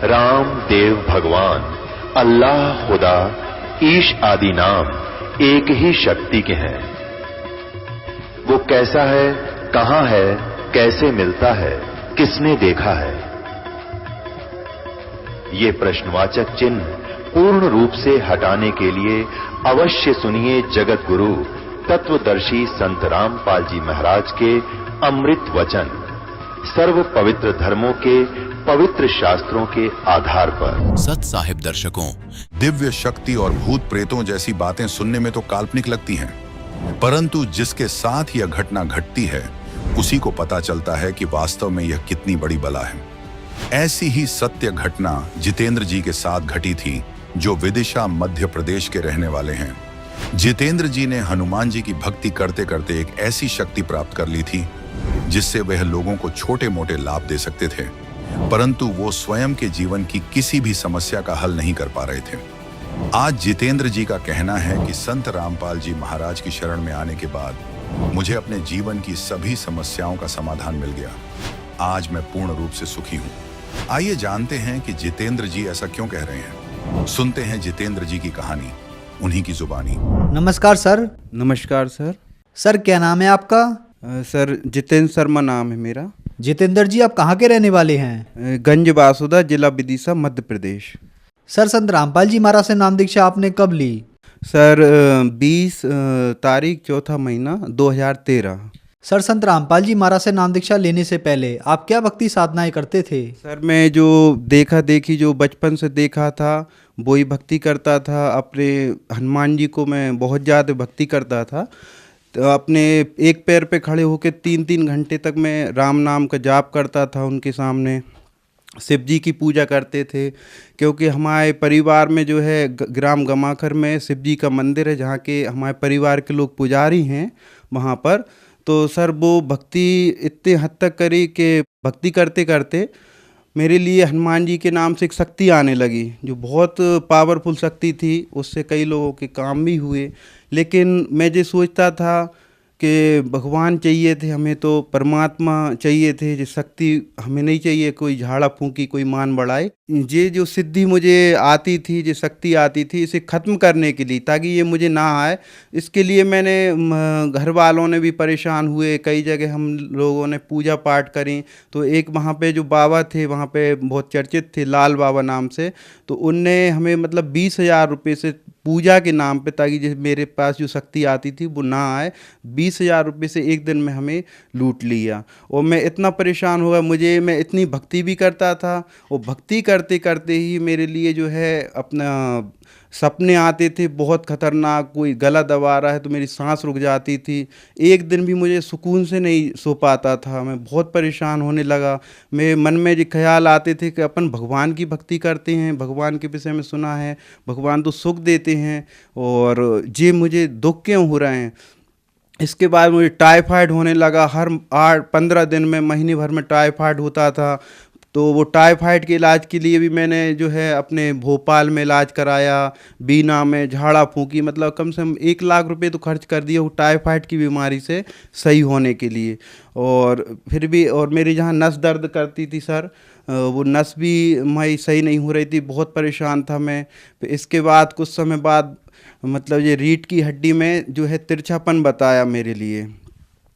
राम देव भगवान, अल्लाह खुदा, ईश आदि नाम एक ही शक्ति के हैं। वो कैसा है, कहां है, कैसे मिलता है, किसने देखा है? ये प्रश्नवाचक चिन्ह पूर्ण रूप से हटाने के लिए अवश्य सुनिए जगत गुरु तत्वदर्शी संत रामपाल जी महाराज के अमृत वचन, सर्व पवित्र धर्मों के पवित्र शास्त्रों के आधार पर। सत साहिब दर्शकों, दिव्य शक्ति और भूत प्रेतों जैसी बातें सुनने में तो काल्पनिक लगती हैं, परंतु जिसके साथ यह घटना घटती है उसी को पता चलता है कि वास्तव में यह कितनी बड़ी बला है। ऐसी ही सत्य घटना जितेंद्र जी के साथ घटी थी, जो विदिशा मध्य प्रदेश के रहने वाले हैं। जितेंद्र जी ने हनुमान जी की भक्ति करते करते एक ऐसी शक्ति प्राप्त कर ली थी जिससे वह लोगों को छोटे मोटे लाभ दे सकते थे, परंतु वो स्वयं के जीवन की किसी भी समस्या का हल नहीं कर पा रहे थे। आज जितेंद्र जी का कहना है कि संत रामपाल जी महाराज की शरण में आने के बाद मुझे अपने जीवन की सभी समस्याओं का समाधान मिल गया। आज मैं पूर्ण रूप से सुखी हूँ। आइए जानते हैं कि जितेंद्र जी ऐसा क्यों कह रहे हैं। सुनते हैं जितेंद्र जी की कहानी, उन्हीं की जुबानी। नमस्कार सर। नमस्कार सर। सर क्या नाम है आपका? सर जितेंद्र शर्मा नाम है मेरा। जितेंद्र जी आप कहाँ के रहने वाले हैं? गंज बासुदा, जिला विदिशा, मध्य प्रदेश। सर संत रामपाल जी महाराज से नाम दीक्षा आपने कब ली? सर 20 तारीख चौथा महीना 2013। सर संत रामपाल जी महाराज से नाम दीक्षा लेने से पहले आप क्या भक्ति साधनाएं करते थे? सर मैं जो देखा देखी जो बचपन से देखा था वही भक्ति करता था। अपने हनुमान जी को मैं बहुत ज़्यादा भक्ति करता था। तो अपने एक पैर पे खड़े होकर 3-3 घंटे तक मैं राम नाम का जाप करता था उनके सामने। शिव जी की पूजा करते थे, क्योंकि हमारे परिवार में जो है ग्राम गमाखर में शिव जी का मंदिर है, जहाँ के हमारे परिवार के लोग पुजारी हैं वहाँ पर। तो सर वो भक्ति इतने हद तक करी कि भक्ति करते करते मेरे लिए हनुमान जी के नाम से एक शक्ति आने लगी, जो बहुत पावरफुल शक्ति थी। उससे कई लोगों के काम भी हुए, लेकिन मैं जो सोचता था कि भगवान चाहिए थे हमें, तो परमात्मा चाहिए थे, जो शक्ति हमें नहीं चाहिए कोई झाड़ा फूंकी कोई मान बढ़ाए। ये जो सिद्धि मुझे आती थी, जो शक्ति आती थी, इसे ख़त्म करने के लिए, ताकि ये मुझे ना आए, इसके लिए मैंने घर वालों ने भी परेशान हुए। कई जगह हम लोगों ने पूजा पाठ करी। तो एक वहाँ पे जो बाबा थे वहाँ पे बहुत चर्चित थे, लाल बाबा नाम से, तो उनने हमें मतलब 20,000 रुपये से पूजा के नाम पे, ताकि जैसे मेरे पास जो शक्ति आती थी वो ना आए, 20,000 रुपये से एक दिन में हमें लूट लिया। और मैं इतना परेशान हो गया। मैं इतनी भक्ति भी करता था, और भक्ति करते करते ही मेरे लिए जो है अपना सपने आते थे बहुत खतरनाक। कोई गला दबा रहा है तो मेरी सांस रुक जाती थी। एक दिन भी मुझे सुकून से नहीं सो पाता था। मैं बहुत परेशान होने लगा। मेरे मन में जो ख्याल आते थे कि अपन भगवान की भक्ति करते हैं, भगवान के विषय में सुना है, भगवान तो सुख देते हैं, और ये मुझे दुख क्यों हो रहे हैं। इसके बाद मुझे टाइफाइड होने लगा। हर 8-15 दिन में, महीने भर में टाइफाइड होता था। तो वो टाइफाइड के इलाज के लिए भी मैंने जो है अपने भोपाल में इलाज कराया, बीना में झाड़ा फूंकी, मतलब कम से कम 1 लाख रुपए तो खर्च कर दिए वो टाइफाइड की बीमारी से सही होने के लिए। और फिर भी, और मेरी जहाँ नस दर्द करती थी सर, वो नस भी मैं सही नहीं हो रही थी। बहुत परेशान था मैं। इसके बाद कुछ समय बाद मतलब ये रीढ़ की हड्डी में जो है तिरछापन बताया मेरे लिए,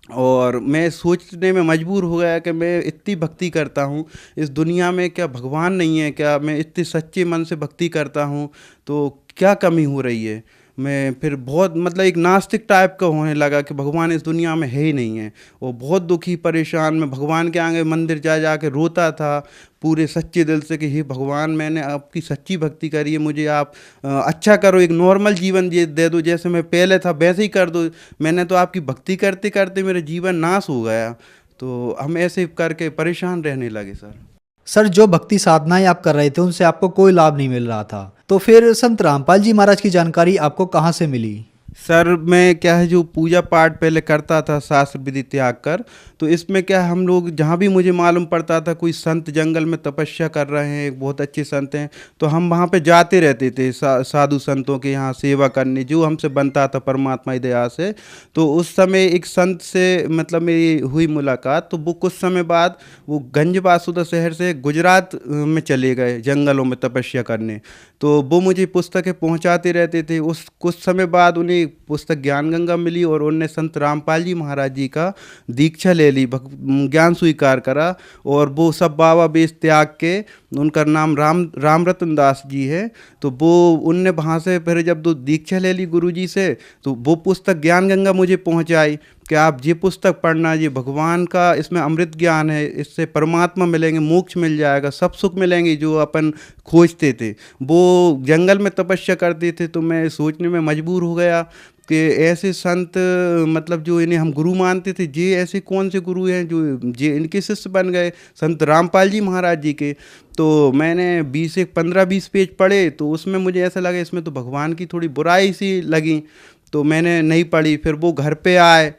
और मैं सोचने में मजबूर हो गया कि मैं इतनी भक्ति करता हूँ, इस दुनिया में क्या भगवान नहीं है क्या? मैं इतने सच्चे मन से भक्ति करता हूँ तो क्या कमी हो रही है? मैं फिर बहुत मतलब एक नास्तिक टाइप का होने लगा कि भगवान इस दुनिया में है ही नहीं है। और बहुत दुखी परेशान मैं भगवान के आगे मंदिर जा के रोता था पूरे सच्चे दिल से कि हे भगवान, मैंने आपकी सच्ची भक्ति करी है, मुझे आप अच्छा करो, एक नॉर्मल जीवन दे दो, जैसे मैं पहले था वैसे ही कर दो। मैंने तो आपकी भक्ति करते करते मेरा जीवन नाश हो गया। तो हम ऐसे करके परेशान रहने लगे सर जो भक्ति साधनाएं आप कर रहे थे उनसे आपको कोई लाभ नहीं मिल रहा था, तो फिर संत रामपाल जी महाराज की जानकारी आपको कहाँ से मिली? सर मैं क्या है जो पूजा पाठ पहले करता था शास्त्र विधि त्याग कर, तो इसमें क्या है हम लोग जहाँ भी मुझे मालूम पड़ता था कोई संत जंगल में तपस्या कर रहे हैं, एक बहुत अच्छे संत हैं, तो हम वहाँ पे जाते रहते थे साधु संतों के यहाँ सेवा करने, जो हमसे बनता था परमात्मा की दया से। तो उस समय एक संत से मतलब मेरी हुई मुलाकात, तो वो कुछ समय बाद वो गंज बासुदा शहर से गुजरात में चले गए जंगलों में तपस्या करने। तो वो मुझे पुस्तकें पहुंचाते रहते थे। उस कुछ समय बाद उन्हें पुस्तक ज्ञान गंगा मिली और उनने संत रामपाल जी महाराज जी का दीक्षा ले ली, ज्ञान स्वीकार करा, और वो सब बाबा बेस त्याग के, उनका नाम राम रतन दास जी है। तो वो उनने वहाँ से फिर जब दो दीक्षा ले ली गुरु जी से, तो वो पुस्तक ज्ञान गंगा मुझे पहुँचाई कि आप ये पुस्तक पढ़ना, ये भगवान का इसमें अमृत ज्ञान है, इससे परमात्मा मिलेंगे, मोक्ष मिल जाएगा, सब सुख मिलेंगे जो अपन खोजते थे। वो जंगल में तपस्या करते थे, तो मैं सोचने में मजबूर हो गया कि ऐसे संत मतलब जो इन्हें हम गुरु मानते थे, ये ऐसे कौन से गुरु हैं जो ये इनके शिष्य बन गए संत रामपाल जी महाराज जी के। तो मैंने 15-20 पेज पढ़े, तो उसमें मुझे ऐसा लगा इसमें तो भगवान की थोड़ी बुराई सी लगी, तो मैंने नहीं पढ़ी। फिर वो घर पे आए,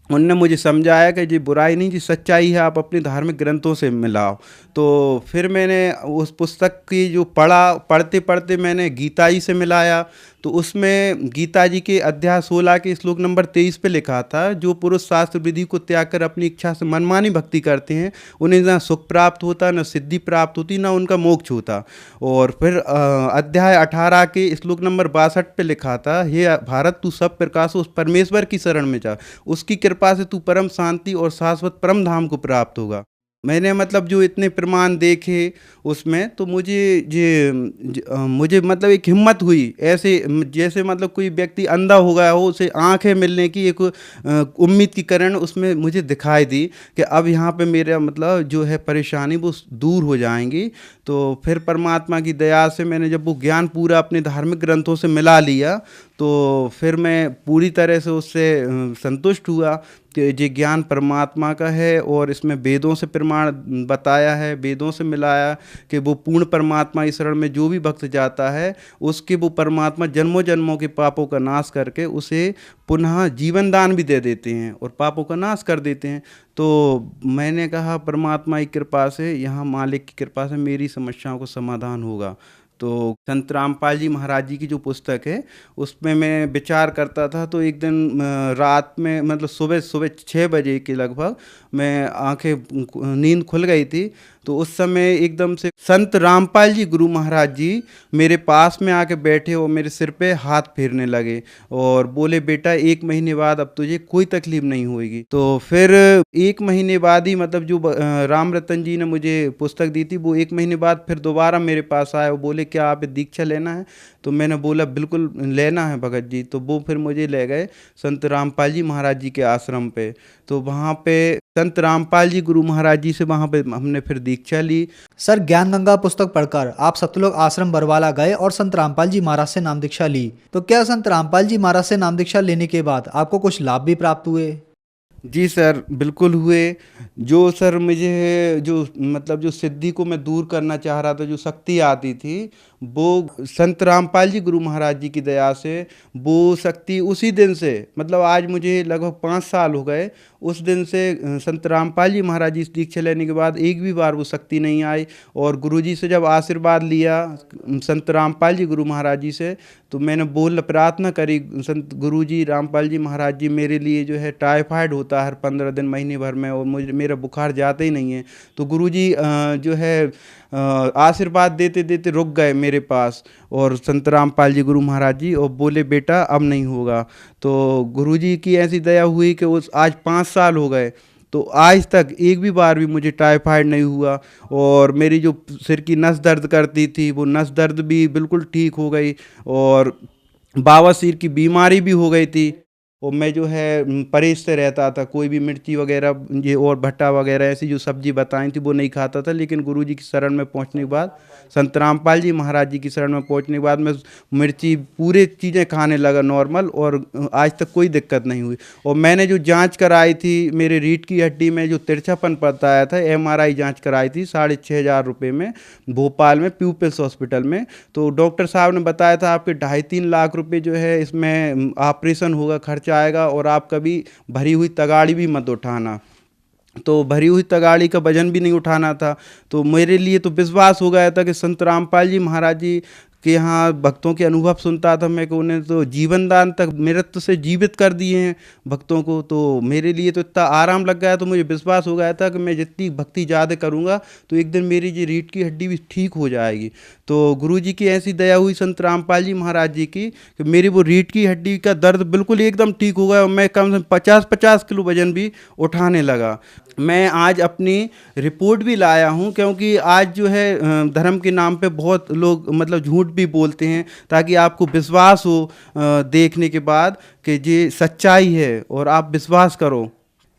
उनने मुझे समझाया कि ये बुराई नहीं, जी सच्चाई है, आप अपने धार्मिक ग्रंथों से मिलाओ। तो फिर मैंने उस पुस्तक की जो पढ़ते पढ़ते मैंने गीता जी से मिलाया, तो उसमें गीता जी के अध्याय 16 के श्लोक नंबर 23 पे लिखा था, जो पुरुष शास्त्र विधि को त्याग कर अपनी इच्छा से मनमानी भक्ति करते हैं, उन्हें ना सुख प्राप्त होता, ना सिद्धि प्राप्त होती, ना उनका मोक्ष होता। और फिर अध्याय 18 के श्लोक नंबर 62 पे लिखा था, हे भारत तू सब प्रकाश उस परमेश्वर की शरण में जा, उसकी कृपा से तू परम शांति और शाश्वत परम धाम को प्राप्त होगा। मैंने मतलब जो इतने प्रमाण देखे उसमें, तो मुझे मतलब एक हिम्मत हुई, ऐसे जैसे मतलब कोई व्यक्ति अंधा हो गया हो, उसे आंखें मिलने की एक उम्मीद की किरण उसमें मुझे दिखाई दी कि अब यहाँ पे मेरा मतलब जो है परेशानी वो दूर हो जाएंगी। तो फिर परमात्मा की दया से मैंने जब वो ज्ञान पूरा अपने धार्मिक ग्रंथों से मिला लिया, तो फिर मैं पूरी तरह से उससे संतुष्ट हुआ कि ये ज्ञान परमात्मा का है, और इसमें वेदों से प्रमाण बताया है, वेदों से मिलाया कि वो पूर्ण परमात्मा की शरण में जो भी भक्त जाता है, उसके वो परमात्मा जन्मों जन्मों के पापों का नाश करके उसे पुनः जीवन दान भी दे देते हैं और पापों का नाश कर देते हैं। तो मैंने कहा परमात्मा की कृपा से, यहाँ मालिक की कृपा से मेरी समस्याओं को समाधान होगा। तो संत रामपाल जी महाराज जी की जो पुस्तक है उसमें मैं विचार करता था, तो एक दिन रात में मतलब सुबह 6 बजे के लगभग मैं नींद खुल गई थी, तो उस समय एकदम से संत रामपाल जी गुरु महाराज जी मेरे पास में आके बैठे और मेरे सिर पे हाथ फेरने लगे और बोले, बेटा 1 महीने बाद अब तुझे कोई तकलीफ नहीं होगी। तो फिर 1 महीने बाद ही मतलब जो राम रतन जी ने मुझे पुस्तक दी थी, वो 1 महीने बाद फिर दोबारा मेरे पास आए और बोले, क्या आप दीक्षा लेना है? तो मैंने बोला बिल्कुल लेना है भगत जी। तो वो फिर मुझे ले गए संत रामपाल जी महाराज जी के आश्रम पे। तो वहाँ पे संत रामपाल जी गुरु महाराज जी से वहाँ पे हमने फिर दीक्षा ली। सर, ज्ञान गंगा पुस्तक पढ़कर आप सतलोक आश्रम बरवाला गए और संत रामपाल जी महाराज से नाम दीक्षा ली, तो क्या संत रामपाल जी महाराज से नाम दीक्षा लेने के बाद आपको कुछ लाभ भी प्राप्त हुए? जी सर, बिल्कुल हुए। जो सर मुझे जो मतलब जो सिद्धि को मैं दूर करना चाह रहा था, जो शक्ति आती थी, वो संत रामपाल जी गुरु महाराज जी की दया से वो शक्ति उसी दिन से, मतलब आज मुझे लगभग 5 साल हो गए, उस दिन से संत रामपाल जी महाराज जी दीक्षा लेने के बाद एक भी बार वो शक्ति नहीं आई। और गुरु जी से जब आशीर्वाद लिया संत रामपाल जी गुरु महाराज जी से, तो मैंने प्रार्थना करी, संत गुरु जी रामपाल जी महाराज जी मेरे लिए जो है टाइफाइड होता है हर 15 दिन महीने भर में और मेरा बुखार जाता ही नहीं है। तो गुरु जी जो है आशीर्वाद देते देते रुक गए मेरे पास, और संत रामपाल जी गुरु महाराज जी और बोले, बेटा अब नहीं होगा। तो गुरु जी की ऐसी दया हुई कि उस आज 5 साल हो गए, तो आज तक एक भी बार भी मुझे टाइफाइड नहीं हुआ। और मेरी जो सिर की नस दर्द करती थी, वो नस दर्द भी बिल्कुल ठीक हो गई, और बवासीर की बीमारी भी हो गई थी। और मैं जो है परहेज से रहता था, कोई भी मिर्ची वगैरह ये और भट्टा वगैरह ऐसी जो सब्जी बताई थी वो नहीं खाता था। लेकिन गुरुजी की शरण में पहुंचने के बाद, संत रामपाल जी महाराज जी की शरण में पहुंचने के बाद मैं मिर्ची पूरे चीज़ें खाने लगा नॉर्मल, और आज तक कोई दिक्कत नहीं हुई। और मैंने जो जांच कराई थी, मेरे रीढ़ की हड्डी में जो तिरछापन बताया था, MRI जांच कराई थी 6,500 रुपये में, भोपाल में प्यूपिल्स हॉस्पिटल में। तो डॉक्टर साहब ने बताया था आपके 2.5-3 लाख रुपए जो है इसमें ऑपरेशन होगा, खर्च आएगा, और आप कभी भरी हुई तगाड़ी भी मत उठाना। तो भरी हुई तगाड़ी का वजन भी नहीं उठाना था। तो मेरे लिए तो विश्वास हो गया था कि संत रामपाल जी महाराज जी के यहाँ भक्तों के अनुभव सुनता था मैं, कि उन्हें तो जीवन दान तक मृत्यु से जीवित कर दिए हैं भक्तों को। तो मेरे लिए तो इतना आराम लग गया, तो मुझे विश्वास हो गया था कि मैं जितनी भक्ति ज़्यादा करूँगा तो एक दिन मेरी जी रीढ़ की हड्डी भी ठीक हो जाएगी। तो गुरु जी की ऐसी दया हुई संत रामपाल जी महाराज जी की कि मेरी वो रीढ़ की हड्डी का दर्द बिल्कुल एकदम ठीक हो गया, और मैं कम से कम 50-50 किलो वजन भी उठाने लगा। मैं आज अपनी रिपोर्ट भी लाया हूं, क्योंकि आज जो है धर्म के नाम पे बहुत लोग मतलब झूठ भी बोलते हैं, ताकि आपको विश्वास हो देखने के बाद कि ये सच्चाई है और आप विश्वास करो।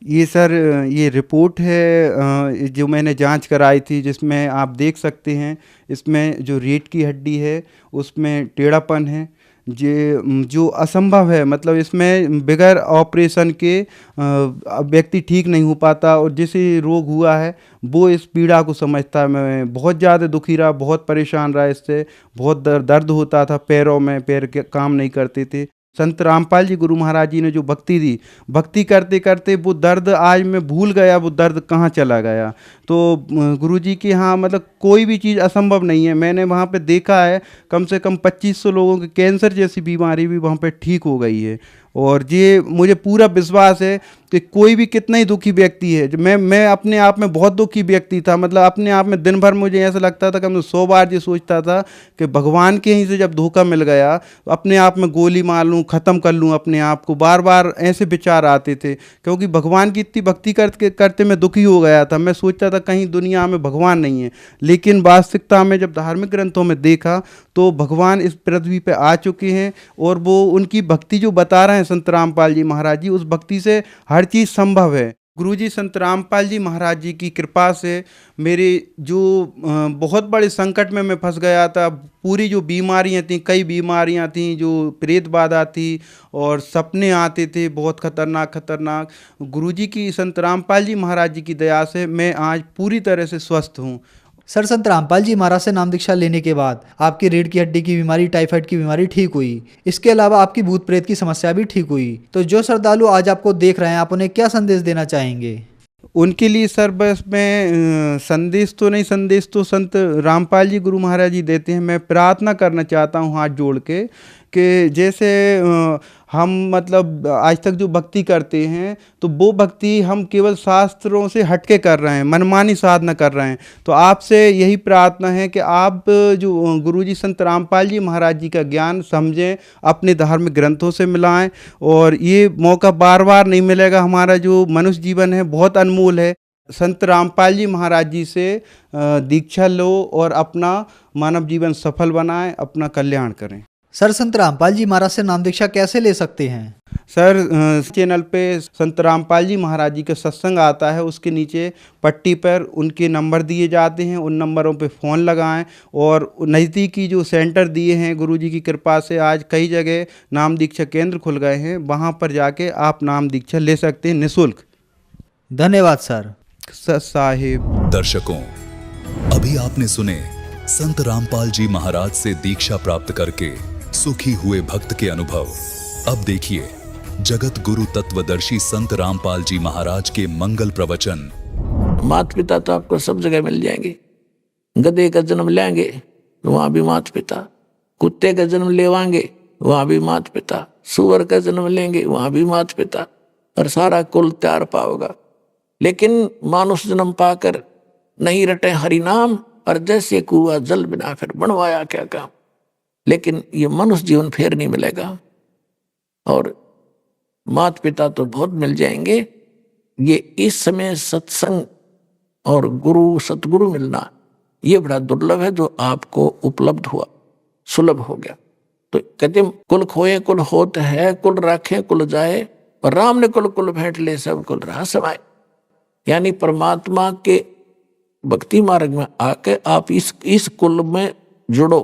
ये सर ये रिपोर्ट है जो मैंने जांच कराई थी, जिसमें आप देख सकते हैं इसमें जो रीढ़ की हड्डी है उसमें टेढ़ापन है, ये जो असंभव है, मतलब इसमें बगैर ऑपरेशन के व्यक्ति ठीक नहीं हो पाता। और जिसे रोग हुआ है वो इस पीड़ा को समझता है। मैं बहुत ज़्यादा दुखी रहा, बहुत परेशान रहा, इससे बहुत दर्द होता था पैरों में, पैर के काम नहीं करते थे। संत रामपाल जी गुरु महाराज जी ने जो भक्ति दी, भक्ति करते करते वो दर्द आज मैं भूल गया, वो दर्द कहाँ चला गया। तो गुरु जी के यहाँ मतलब कोई भी चीज़ असंभव नहीं है। मैंने वहाँ पे देखा है कम से कम 2500 लोगों के कैंसर जैसी बीमारी भी वहाँ पे ठीक हो गई है। और ये मुझे पूरा विश्वास है कि कोई भी कितना ही दुखी व्यक्ति है, मैं अपने आप में बहुत दुखी व्यक्ति था, मतलब अपने आप में दिन भर मुझे ऐसा लगता था कि मैं 100 बार ये सोचता था कि भगवान के ही से जब धोखा मिल गया तो अपने आप में गोली मार लूँ, ख़त्म कर लूँ अपने आप को, बार बार ऐसे विचार आते थे। क्योंकि भगवान की इतनी भक्ति करते करते मैं दुखी हो गया था। मैं सोचता था कहीं दुनिया में भगवान नहीं है, लेकिन वास्तविकता में जब धार्मिक ग्रंथों में देखा तो भगवान इस पृथ्वी पे आ चुके हैं, और वो उनकी भक्ति जो बता रहे हैं संत रामपाल जी महाराज जी, उस भक्ति से हर चीज़ संभव है। गुरुजी संत रामपाल जी महाराज जी की कृपा से मेरे जो बहुत बड़े संकट में मैं फंस गया था, पूरी जो बीमारियां थी, कई बीमारियां थी, जो प्रेत बाधा थी और सपने आते थे बहुत खतरनाक, गुरुजी की संत रामपाल जी महाराज जी की दया से मैं आज पूरी तरह से स्वस्थ हूँ। सर, संत रामपाल जी महाराज से नाम दीक्षा लेने के बाद आपकी रीढ़ की हड्डी की बीमारी, टाइफाइड की बीमारी ठीक हुई। इसके अलावा आपकी भूत प्रेत की समस्या भी ठीक हुई। तो जो श्रद्धालु आज आपको देख रहे हैं, आप उन्हें क्या संदेश देना चाहेंगे? उनके लिए सर बस मैं संदेश तो संत रामपाल जी गुरु महाराज जी देते हैं। मैं प्रार्थना करना चाहता हूँ हाथ जोड़ के कि जैसे हम मतलब आज तक जो भक्ति करते हैं तो वो भक्ति हम केवल शास्त्रों से हटके कर रहे हैं, मनमानी साधना कर रहे हैं। तो आपसे यही प्रार्थना है कि आप जो गुरुजी संत रामपाल जी महाराज जी का ज्ञान समझें, अपने धार्मिक ग्रंथों से मिलाएं। और ये मौका बार बार नहीं मिलेगा। हमारा जो मनुष्य जीवन है बहुत अनमोल है। संत रामपाल जी महाराज जी से दीक्षा लो और अपना मानव जीवन सफल बनाएं, अपना कल्याण करें। सर, संत रामपाल जी महाराज से नाम दीक्षा कैसे ले सकते हैं? सर चैनल पे संत रामपाल जी महाराज जी का सत्संग आता है, उसके नीचे पट्टी पर उनके नंबर दिए जाते हैं, उन नंबरों पे फ़ोन लगाएं। और नज़दीकी जो सेंटर दिए हैं गुरुजी की कृपा से आज कई जगह नाम दीक्षा केंद्र खुल गए हैं, वहाँ पर जाके आप नाम दीक्षा ले सकते हैं निःशुल्क। धन्यवाद सर। साहिब दर्शकों, अभी आपने सुने संत रामपाल जी महाराज से दीक्षा प्राप्त करके सुखी हुए भक्त के अनुभव। अब देखिए जगत गुरु तत्वदर्शी संत रामपाल जी महाराज के मंगल प्रवचन। माता पिता तो आपको सब जगह मिल जाएंगे। गधे का जन्म लेंगे तो वहां भी माता पिता, कुत्ते का जन्म लेवांगे वहां भी माता पिता, सुअर का जन्म लेंगे वहां भी माता पिता, और सारा कुल त्यार पाओगा। लेकिन मानुष जन्म पाकर नहीं रटे हरि नाम, और जैसे कुआ जल बिना फिर बनवाया क्या काम। लेकिन ये मनुष्य जीवन फिर नहीं मिलेगा। और माता पिता तो बहुत मिल जाएंगे। ये इस समय सत्संग और गुरु सतगुरु मिलना ये बड़ा दुर्लभ है, जो आपको उपलब्ध हुआ, सुलभ हो गया। तो कहते कुल खोए कुल होत है, कुल राखे कुल जाए, और राम ने कुल कुल भेंट ले सब कुल रहा समाए। यानी परमात्मा के भक्ति मार्ग में आके आप इस कुल में जुड़ो,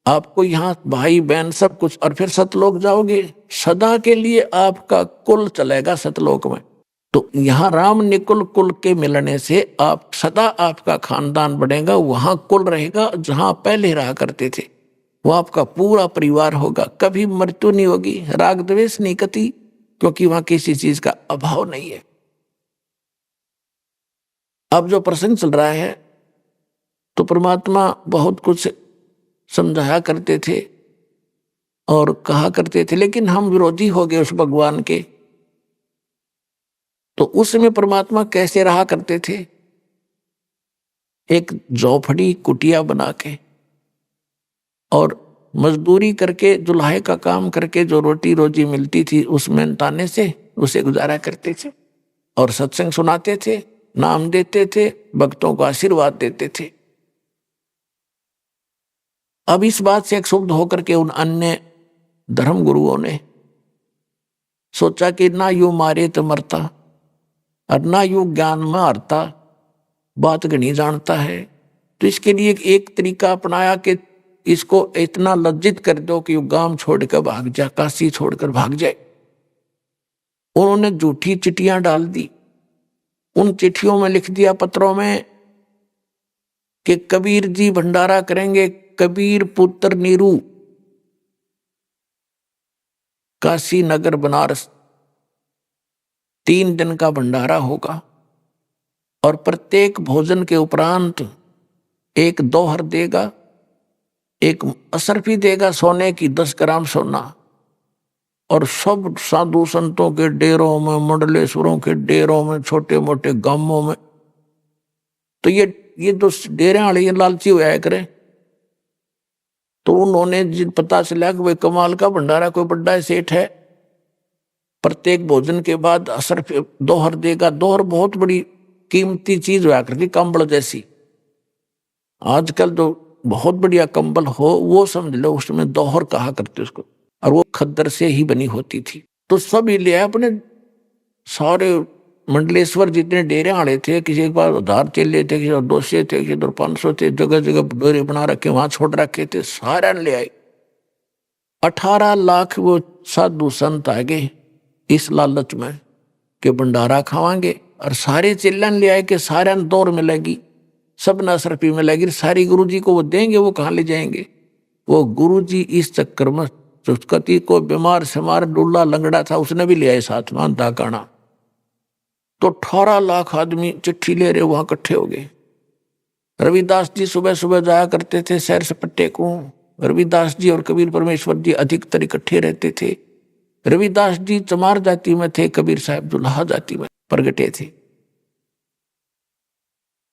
आपको यहाँ भाई बहन सब कुछ, और फिर सतलोक जाओगे, सदा के लिए आपका कुल चलेगा सतलोक में। तो यहाँ राम निकुल कुल के मिलने से आप सदा आपका खानदान बढ़ेगा, वहां कुल रहेगा जहां पहले रहा करते थे, वो आपका पूरा परिवार होगा, कभी मृत्यु नहीं होगी, राग द्वेष नहीं कती, क्योंकि वहां किसी चीज का अभाव नहीं है। अब जो प्रसंग चल रहा है तो परमात्मा बहुत कुछ समझाया करते थे और कहा करते थे, लेकिन हम विरोधी हो गए उस भगवान के। तो उस समय परमात्मा कैसे रहा करते थे? एक झोपड़ी कुटिया बना के और मजदूरी करके, जुल्हे का काम करके जो रोटी रोजी मिलती थी उस मेहनताने से उसे गुजारा करते थे, और सत्संग सुनाते थे, नाम देते थे, भक्तों को आशीर्वाद देते थे। अब इस बात से क्षुब्ध होकर के उन अन्य धर्म गुरुओं ने सोचा कि ना यूं मारे तो मरता और ना यूं ज्ञान में हारता, बात नहीं जानता है, तो इसके लिए एक तरीका अपनाया कि इसको इतना लज्जित कर दो कि वो गांव छोड़कर भाग जाए, काशी छोड़कर भाग जाए। उन्होंने झूठी चिट्ठियां डाल दी, उन चिट्ठियों में लिख दिया पत्रों में कि कबीर जी भंडारा करेंगे, कबीर पुत्र नीरू, काशी नगर बनारस 3 दिन का भंडारा होगा, और प्रत्येक भोजन के उपरांत एक दोहर देगा, एक असरफी देगा सोने की 10 ग्राम सोना, और सब साधु संतों के डेरों में, मंडलेश्वरों के डेरों में, छोटे मोटे गांवों में। तो ये जो डेरे वाले ये लालची हुआ करे, तो उन्होंने जिन पता चला कि भाई कमाल का भंडारा, कोई बड़ा सेठ है, प्रत्येक भोजन के बाद असरफी दोहर देगा। दोहर बहुत बड़ी कीमती चीज हुआ करती, कंबल जैसी। आजकल तो बहुत बढ़िया कंबल हो वो समझ लो, उसमें दोहर कहा करते उसको, और वो खद्दर से ही बनी होती थी। तो सब ही ले आए अपने, सारे मंडलेश्वर जितने डेरे वाले थे, किसी के पास उधार चले थे, किसी 200 थे, किसी 500 थे, जगह जगह डेरे बना रखे, वहां छोड़ रखे थे, सारे ले आए। 18 लाख वो साधु संत आ गए इस लालच में कि भंडारा खावांगे, और सारे चिल्लन ले आए कि सारे दौर मिलेगी, सब नसरफी मिलेगी, सारी गुरु जी को वो देंगे, वो कहाँ ले जाएंगे? वो गुरु जी इस चक्कर में चुस्कती को बीमार समार डुल्ला लंगड़ा था, उसने भी ले आए साथ में दाकाना। तो 18 लाख आदमी चिट्ठी ले रहे वहां इकट्ठे हो गए। रविदास जी सुबह सुबह जाया करते थे सैर सपट्टे को। रविदास जी और कबीर परमेश्वर जी अधिकतर इकट्ठे रहते थे। रविदास जी चमार जाति में थे, कबीर साहब दुल्हा जाति में प्रगटे थे।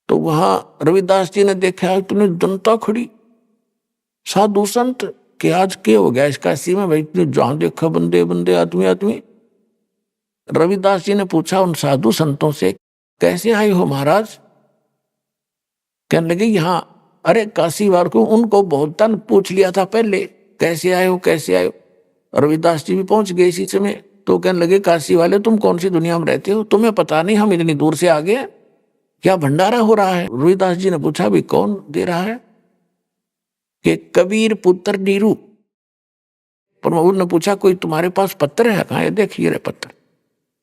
तो वहां रविदास जी ने देखा इतनी जनता खड़ी, साधु संत के आज क्या हो गया इस काशी में भाई, इतनी जहां देखा बंदे बंदे आदमी आदमी। रविदास जी ने पूछा उन साधु संतों से, कैसे आए हो महाराज? कहने लगे यहाँ, अरे काशी वार को उनको बहुत तन पूछ लिया था पहले, कैसे आए हो कैसे आए हो। रविदास जी भी पहुंच गए इसी समय। तो कहने लगे काशी वाले तुम कौन सी दुनिया में रहते हो, तुम्हें पता नहीं हम इतनी दूर से आ गए, क्या भंडारा हो रहा है? रविदास जी ने पूछा भी कौन दे रहा है? कि कबीर पुत्र नीरू। पर उन्होंने पूछा कोई तुम्हारे पास पत्र है? कहा देखिए रे पत्र।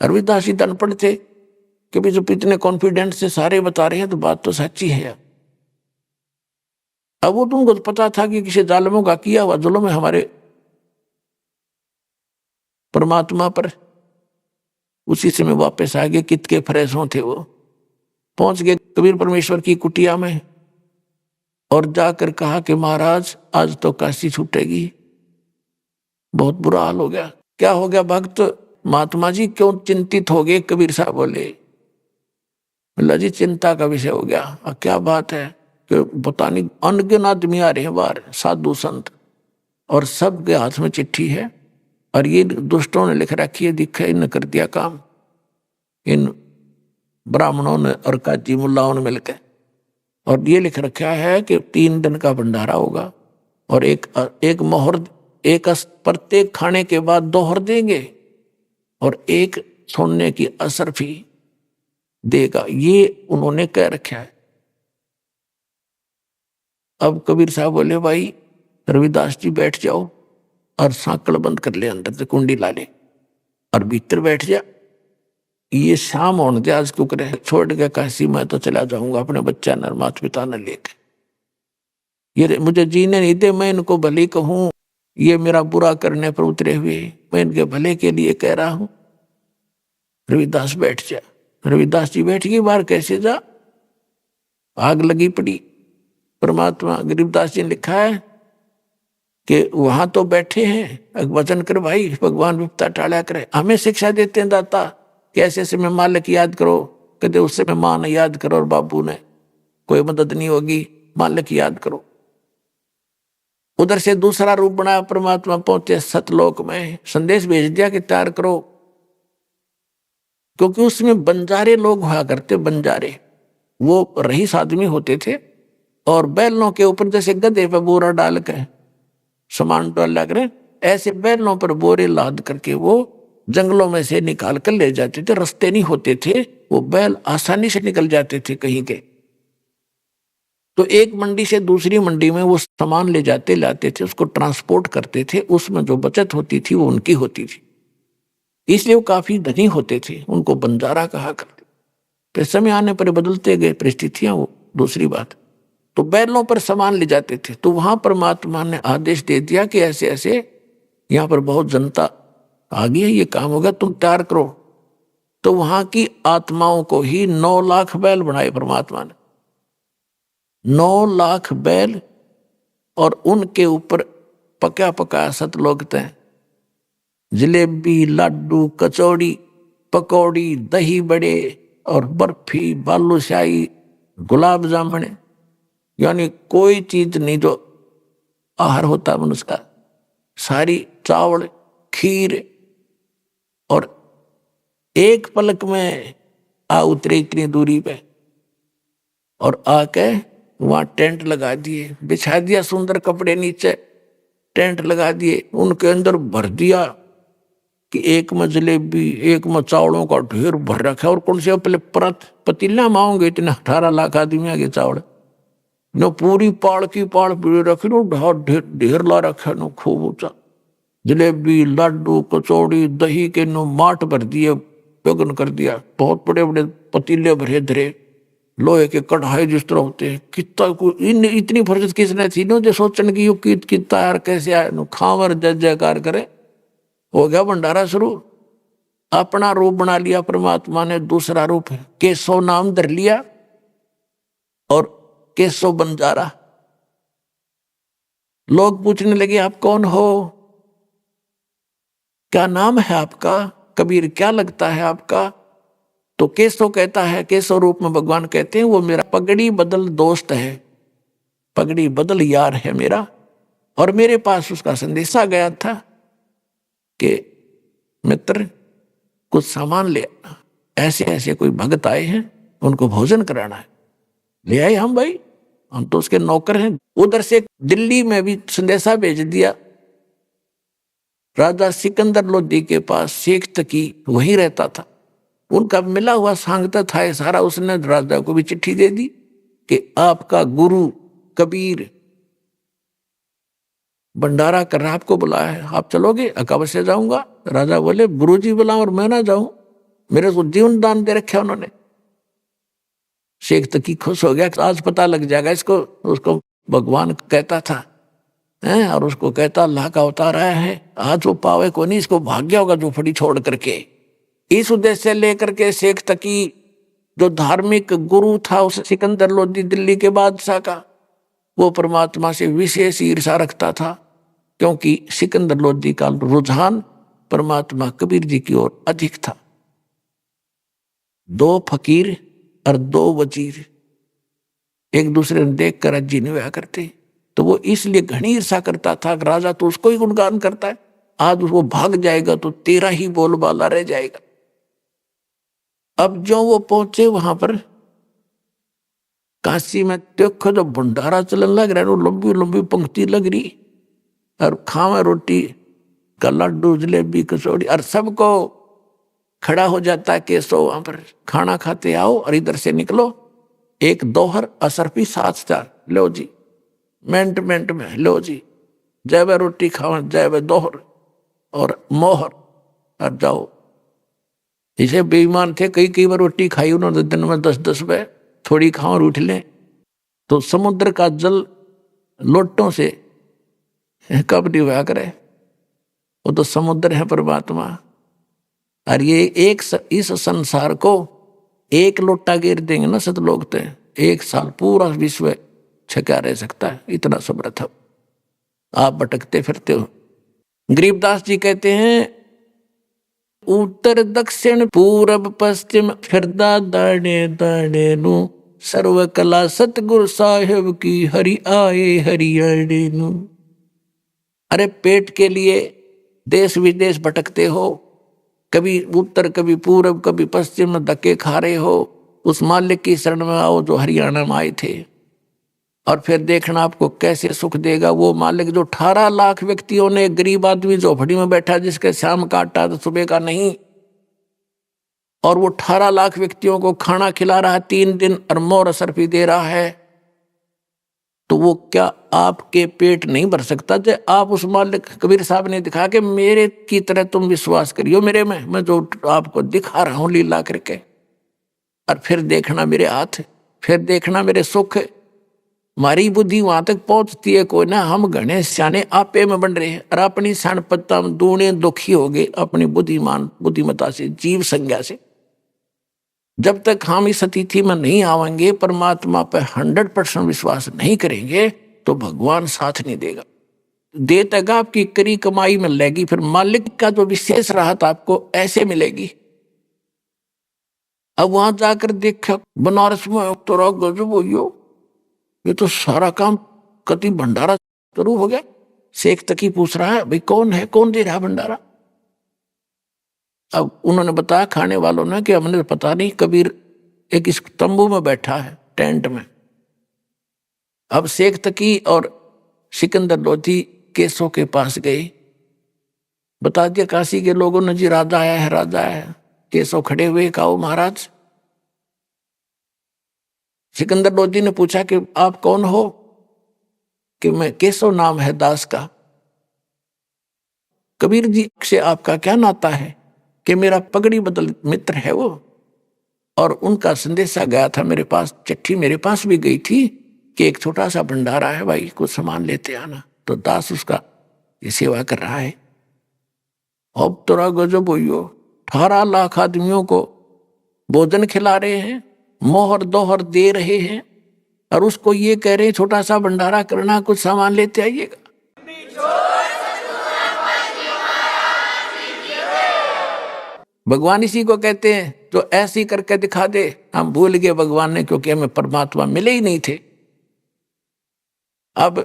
रविदास जी अनपढ़ थे कि भी जो इतने कॉन्फिडेंस से सारे बता रहे हैं तो बात तो सच्ची है। अब वो तुमको पता था कि किसी जालिमों का किया हुआ जुल्म है हमारे परमात्मा पर। उसी से में वापस आ गए, कित के फरेसों थे वो। पहुंच गए कबीर परमेश्वर की कुटिया में और जाकर कहा कि महाराज आज तो काशी छूटेगी। बहुत बुरा हाल हो गया। क्या हो गया भक्त? महात्मा जी क्यों चिंतित हो गए? कबीर साहब बोले, अल्लाह जी चिंता का विषय हो गया। क्या बात है? कि पता नहीं अनगिनत आदमी आ रहे हैं बाहर, साधु संत, और सबके हाथ में चिट्ठी है, और ये दुष्टों ने लिख रखी है, दिखा इन कर दिया काम इन ब्राह्मणों ने और काजी मुल्लाओं ने मिलकर। और ये लिख रखा है कि 3 दिन का भंडारा होगा, और एक मोहर, एक प्रत्येक खाने के बाद दोहर देंगे और एक सोने की असरफी देगा, ये उन्होंने कह रखा है। अब कबीर साहब बोले भाई रविदास जी बैठ जाओ और सांकल बंद कर ले, अंदर से कुंडी ला ले और भीतर बैठ जा, ये शाम होने दे आज क्यों करे, छोड़ के काशी मैं तो चला जाऊंगा अपने बच्चा न माता पिता न लेके, ये मुझे जीने नहीं दे, मैं इनको भले कहूं, ये मेरा बुरा करने पर उतरे हुए, मैं इनके भले के लिए कह रहा हूं, रविदास बैठ जा। रविदास जी बैठ गई बाहर, कैसे जा, आग लगी पड़ी। परमात्मा गरीबदास जी ने लिखा है कि वहां तो बैठे हैं, वचन कर भाई भगवान विपता टाला करे, हमें शिक्षा देते हैं दाता कि ऐसे ऐसे में मालिक याद करो, कहते उससे में मां ने याद करो और बाबू ने, कोई मदद नहीं होगी, मालिक याद करो। उधर से दूसरा रूप बनाया परमात्मा, पहुंचे सतलोक में, संदेश भेज दिया कि तैयार करो, क्योंकि उसमें बंजारे लोग हुआ करते, बंजारे वो रईस आदमी होते थे और बैलों के ऊपर जैसे गधे पे बोरा डाल के सामान डाला करें, ऐसे बैलों पर बोरे लाद करके वो जंगलों में से निकाल कर ले जाते थे। रास्ते नहीं होते थे, वो बैल आसानी से निकल जाते थे कहीं के, तो एक मंडी से दूसरी मंडी में वो सामान ले जाते लाते थे, उसको ट्रांसपोर्ट करते थे, उसमें जो बचत होती थी वो उनकी होती थी, इसलिए वो काफी धनी होते थे, उनको बंजारा कहा करते। फिर समय आने पर बदलते गए परिस्थितियां, वो दूसरी बात। तो बैलों पर सामान ले जाते थे, तो वहां परमात्मा ने आदेश दे दिया कि ऐसे ऐसे यहाँ पर बहुत जनता आ गई है, ये काम होगा, तुम तैयार करो। तो वहां की आत्माओं को ही 9 लाख बैल बनाए परमात्मा ने, 9 लाख बैल, और उनके ऊपर पका पका सतलोक तय, जलेबी, लाडू, कचौड़ी, पकौड़ी, दही बड़े और बर्फी, बालूशाही, गुलाब जामुन, यानी कोई चीज नहीं जो आहार होता मनुष्य का, सारी चावल, खीर, और एक पलक में आ उतरे इतनी दूरी पे, और आके वहां टेंट लगा दिए, बिछा दिया सुंदर कपड़े, नीचे टेंट लगा दिए, उनके अंदर भर दिया कि एक में जलेबी, एक में चावलों का ढेर भर रखा, और कौन से पहले पतीला मांगोगे इतने 18 लाख आदमी के चावल, नो पूरी पाड़ की पाड़ पीड़े रखी, नो ढेर ला रखा, नो खूब ऊंचा जलेबी, लाडू, कचौड़ी, दही के नो माट भर दिए, गगन कर दिया, बहुत बड़े बड़े पतीले भरे धरे, लोहे के कढ़ाई जिस तरह होते हैं, कितना इतनी फुर्सत किसने थी नो, जो सोचने की यो कितना यार कैसे आए, नो खावर जय जयकार करे, हो गया भंडारा शुरू। अपना रूप बना लिया परमात्मा ने, दूसरा रूप है केशव नाम धर लिया, और केशव बंजारा। लोग पूछने लगे आप कौन हो, क्या नाम है आपका, कबीर क्या लगता है आपका, तो केशव कहता है, केशव रूप में भगवान कहते हैं वो मेरा पगड़ी बदल दोस्त है, पगड़ी बदल यार है मेरा, और मेरे पास उसका संदेशा गया था कि मित्र कुछ सामान ले आना, ऐसे ऐसे कोई भगत आए हैं, उनको भोजन कराना है। ले आए हम भाई, हम तो उसके नौकर हैं। उधर से दिल्ली में भी संदेशा भेज दिया, राजा सिकंदर लोधी के पास शेख तकी वहीं रहता था, उनका मिला हुआ सांगता था सारा, उसने राजा को भी चिट्ठी दे दी कि आपका गुरु कबीर भंडारा कर रहा, आपको बुलाया है, आप चलोगे? अवश्य जाऊंगा। राजा बोले गुरुजी बुलाओ और मैं ना जाऊं, मेरे को जीवन दान दे रखे उन्होंने। शेख तकी खुश हो गया, आज पता लग जाएगा इसको, उसको भगवान कहता था हैं, और उसको कहता अल्लाह का अवतार आया है, आज वो पावे को नहीं, इसको भाग गया होगा झोपड़ी छोड़ करके। इस उद्देश्य से लेकर के शेख तकी जो धार्मिक गुरु था उस सिकंदर लोधी दिल्ली के बादशाह का, वो परमात्मा से विशेष ईर्षा रखता था, क्योंकि सिकंदर लोधी का रुझान परमात्मा कबीर जी की ओर अधिक था। 2 फकीर और 2 वजीर एक दूसरे ने देख कर अज्जी नहीं हुआ करते, तो वो इसलिए घनी ईर्षा करता था, राजा तो उसको ही गुणगान करता है, आज वो भाग जाएगा तो तेरा ही बोलबाला रह जाएगा। अब जो वो पहुंचे वहां पर काशी में देखो जो भंडारा चलन लग रहा है, वो लंबी लंबी पंक्ति लग रही, और खावा रोटी का लड्डू जलेबी कचौड़ी, और सबको खड़ा हो जाता है केसो वहां पर, खाना खाते आओ और इधर से निकलो, एक दोहर असरफी 7 लो जी, मिनट में लो जी, जय वे रोटी खाओ, जय वे दोहर और मोहर, और जाओ। इसे बेईमान थे, कई बार रोटी खाई उन्होंने दिन में 10 बार, थोड़ी खाओ और उठ लें। तो समुद्र का जल लोटों से कब निभा करे, वो तो समुद्र है परमात्मा। और ये इस संसार को एक लोटा गिर देंगे ना सतलोक ते, 1 साल पूरा विश्व छका रह सकता है, इतना समर्थ है। आप भटकते फिरते हो। गरीबदास जी कहते हैं, उत्तर दक्षिण पूरब पश्चिम फिरदा दाने दाने नु, सर्व कला सतगुरु साहेब की हरि आए हरियाणे नु। अरे पेट के लिए देश विदेश भटकते हो, कभी उत्तर कभी पूरब कभी पश्चिम में धक्के खा रहे हो, उस मालिक की शरण में आओ जो हरियाणा में आए थे, और फिर देखना आपको कैसे सुख देगा वो मालिक। जो 18 लाख व्यक्तियों ने, गरीब आदमी झोपड़ी में बैठा जिसके शाम का आटा तो सुबह का नहीं, और वो 18 लाख व्यक्तियों को खाना खिला रहा है 3 दिन, और मोर असरफी दे रहा है, तो वो क्या आपके पेट नहीं भर सकता? जो आप उस मालिक, कबीर साहब ने दिखा के मेरे की तरह तुम विश्वास करियो मेरे में, मैं जो आपको दिखा रहा हूं लीला करके, और फिर देखना मेरे हाथ, फिर देखना मेरे सुख। हमारी बुद्धि वहां तक पहुंचती है कोई ना, हम घने सियाने आपे में बन रहे हैं, और अपनी सनपत्ता में दूने दुखी हो गए अपनी बुद्धिमता से, जीव संज्ञा से। जब तक हम इस स्थिति में नहीं आवेंगे, परमात्मा पर 100% विश्वास नहीं करेंगे, तो भगवान साथ नहीं देगा। दे तक आपकी करी कमाई मिलेगी, फिर मालिक का जो विशेष राहत आपको ऐसे मिलेगी। अब वहां जाकर देखा बनारस में तो गजब हो, ये तो सारा काम कति भंडारा शुरू हो गया। शेख तकी पूछ रहा है, भाई कौन है, कौन दे रहा है भंडारा? अब उन्होंने बताया खाने वालों ने कि हमने पता नहीं, कबीर एक इस तंबू में बैठा है टेंट में। अब शेख तकी और सिकंदर लोधी केसों के पास गए, बता दिया काशी के लोगों ने, जी राजा आया है, राजा आया है। केसो खड़े हुए, कहो महाराज। सिकंदर लोधी ने पूछा कि आप कौन हो? कि मैं केसो नाम है दास का। कबीर जी से आपका क्या नाता है? कि मेरा पगड़ी बदल मित्र है वो, और उनका संदेशा गया था मेरे पास, चिट्ठी मेरे पास भी गई थी कि एक छोटा सा भंडारा है भाई, कुछ सामान लेते आना। तो दास उसका ये सेवा कर रहा है। अब तोरा गजब होइयो, 18 लाख आदमियों को भोजन खिला रहे हैं, मोहर दोहर दे रहे हैं, और उसको ये कह रहे हैं छोटा सा भंडारा करना, कुछ सामान लेते आइएगा। भगवान इसी को कहते हैं जो ऐसी करके दिखा दे। हम भूल गए भगवान ने, क्योंकि हमें परमात्मा मिले ही नहीं थे। अब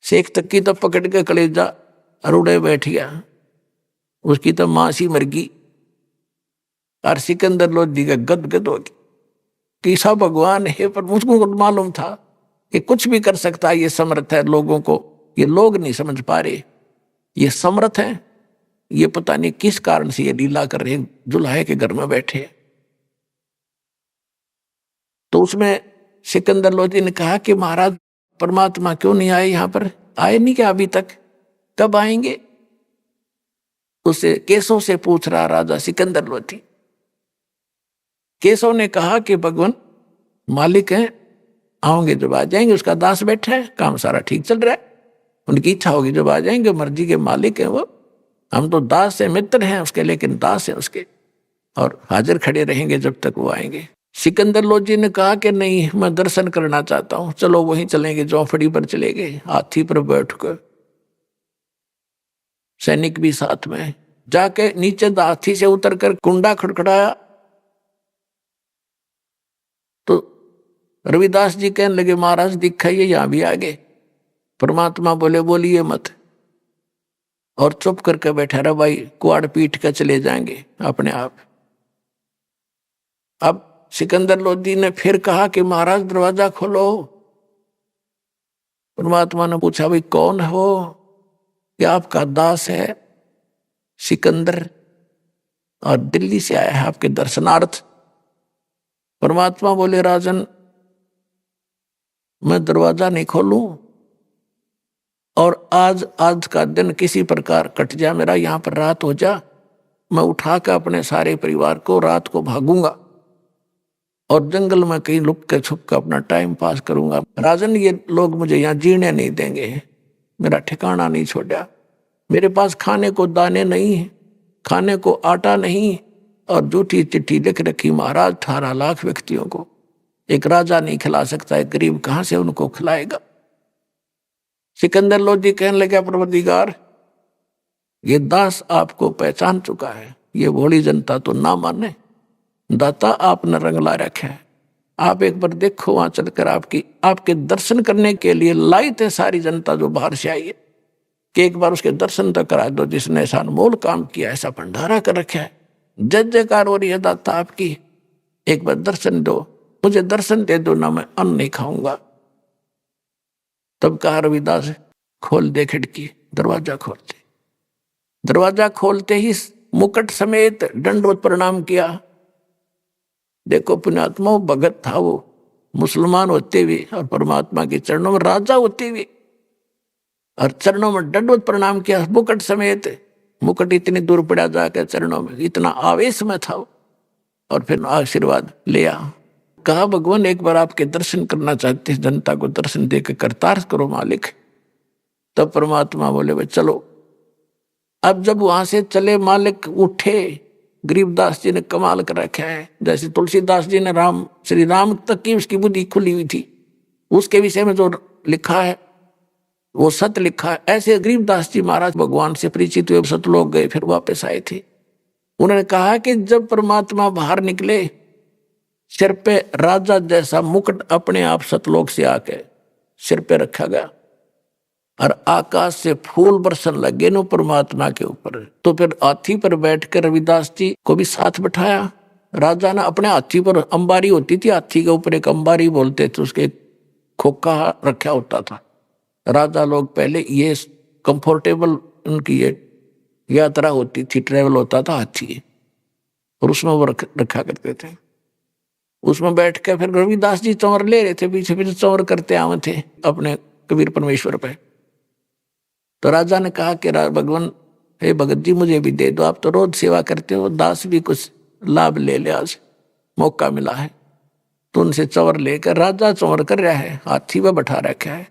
शेख तकी तो पकड़ के कलेजा अरुड़े बैठ गया, उसकी तो मां सी मर गई, और सिकंदर लोधी का गदगद हो गया कि ऐसा भगवान है। पर मुझको मालूम था कि कुछ भी कर सकता है, ये समर्थ है। लोगों को ये लोग नहीं समझ पा रहे, ये समर्थ है। ये पता नहीं किस कारण से ये लीला कर रहे, जुल्हे के घर में बैठे। तो उसमें सिकंदर लोधी ने कहा कि महाराज परमात्मा क्यों नहीं आए यहाँ पर? आए नहीं क्या अभी तक? कब आएंगे? उसे केसों से पूछ रहा राजा सिकंदर लोधी। केसों ने कहा कि भगवान मालिक हैं, आओगे जब आ जाएंगे। उसका दास बैठा है, काम सारा ठीक चल रहा है, उनकी इच्छा होगी जब आ जाएंगे, मर्जी के मालिक हैं वो। हम तो दास से मित्र हैं उसके, लेकिन दास हैं उसके, और हाजिर खड़े रहेंगे जब तक वो आएंगे। सिकंदर लोधी ने कहा कि नहीं, मैं दर्शन करना चाहता हूं, चलो वहीं चलेंगे, चौफड़ी पर चले गए। हाथी पर बैठकर, सैनिक भी साथ में, जाके नीचे हाथी से उतरकर कुंडा खड़खड़ाया तो रविदास जी कहने लगे, महाराज दिखाइए, यहां भी आ गए। परमात्मा बोले, बोलिए मत, और चुप करके बैठा रहा। भाई कुआड़ पीट कर चले जाएंगे अपने आप। अब सिकंदर लोधी ने फिर कहा कि महाराज दरवाजा खोलो। परमात्मा ने पूछा, भाई कौन हो? कि आपका दास है सिकंदर, और दिल्ली से आया है आपके दर्शनार्थ। परमात्मा बोले, राजन मैं दरवाजा नहीं खोलूं, और आज का दिन किसी प्रकार कट जा, मेरा यहां पर रात हो जा, मैं उठाकर अपने सारे परिवार को रात को भागूंगा और जंगल में कहीं लुक के छुप कर अपना टाइम पास करूंगा। राजन ये लोग मुझे यहाँ जीने नहीं देंगे, मेरा ठिकाना नहीं छोड़ा, मेरे पास खाने को दाने नहीं है, खाने को आटा नहीं, और झूठी चिट्ठी लिख रखी महाराज 18 लाख व्यक्तियों को। एक राजा नहीं खिला सकता, एक गरीब कहां से उनको खिलाएगा? सिकंदर लोधी कहने लगा, परवरदिगार ये दास आपको पहचान चुका है, ये भोली जनता तो ना माने, दाता आपने रंग ला रखा है, आप एक बार देखो वहां चलकर आपके दर्शन करने के लिए लाई थे सारी जनता जो बाहर से आई है, कि एक बार उसके दर्शन तो करा दो, जिसने ऐसा अनमोल काम किया, ऐसा भंडारा कर रखा है, जय जयकार हो रही है दाता आपकी, एक बार दर्शन दो, मुझे दर्शन दे दो ना, मैं अन्न नहीं खाऊंगा। तब कहा रविदास, खोल दे खिड़की। दरवाजा खोलते ही मुकुट समेत दंडवत प्रणाम किया। देखो पुण्यात्मा, भगत था वो, मुसलमान होते हुए और परमात्मा के चरणों में राजा होते हुए, और चरणों में दंडवत प्रणाम किया मुकुट समेत। मुकुट इतनी दूर पड़ा जाकर चरणों में, इतना आवेश में था वो, और फिर आशीर्वाद लिया। कहा, भगवान एक बार आपके दर्शन करना चाहते हैं, जनता को दर्शन देकर करतार करो मालिक। तब परमात्मा बोले, भाई चलो। अब जब वहां से चले, मालिक उठे, गरीबदास जी ने कमाल कर रखा है, जैसे तुलसीदास जी ने श्री राम तक की उसकी बुद्धि खुली हुई थी, उसके विषय में जो लिखा है वो सत्य लिखा है। ऐसे गरीबदास जी महाराज भगवान से परिचित हुए, सतलोक गए, फिर वापस आए थे। उन्होंने कहा कि जब परमात्मा बाहर निकले, सिर पे राजा जैसा मुकुट अपने आप सतलोक से आके सिर पे रखा गया, और आकाश से फूल बरसन लगे नो परमात्मा के ऊपर। तो फिर हाथी पर बैठकर रविदास जी को भी साथ बिठाया। राजा ने अपने हाथी पर, अंबारी होती थी हाथी के ऊपर, एक अंबारी बोलते थे, उसके खोखा रखा होता था। राजा लोग पहले ये कंफर्टेबल उनकी ये यात्रा होती थी, ट्रेवल होता था हाथी, और उसमें वो रखा करते थे। उसमें बैठ कर फिर रविदास जी चंवर ले रहे थे, पीछे पीछे चंवर करते आवे थे अपने कबीर परमेश्वर पे। तो राजा ने कहा कि भगवान, हे भगत जी मुझे भी दे दो, आप तो रोज सेवा करते हो, दास भी कुछ लाभ ले ले, आज मौका मिला है। तो उनसे चंवर लेकर राजा चंवर कर रहा है, हाथी में बैठा रखा है,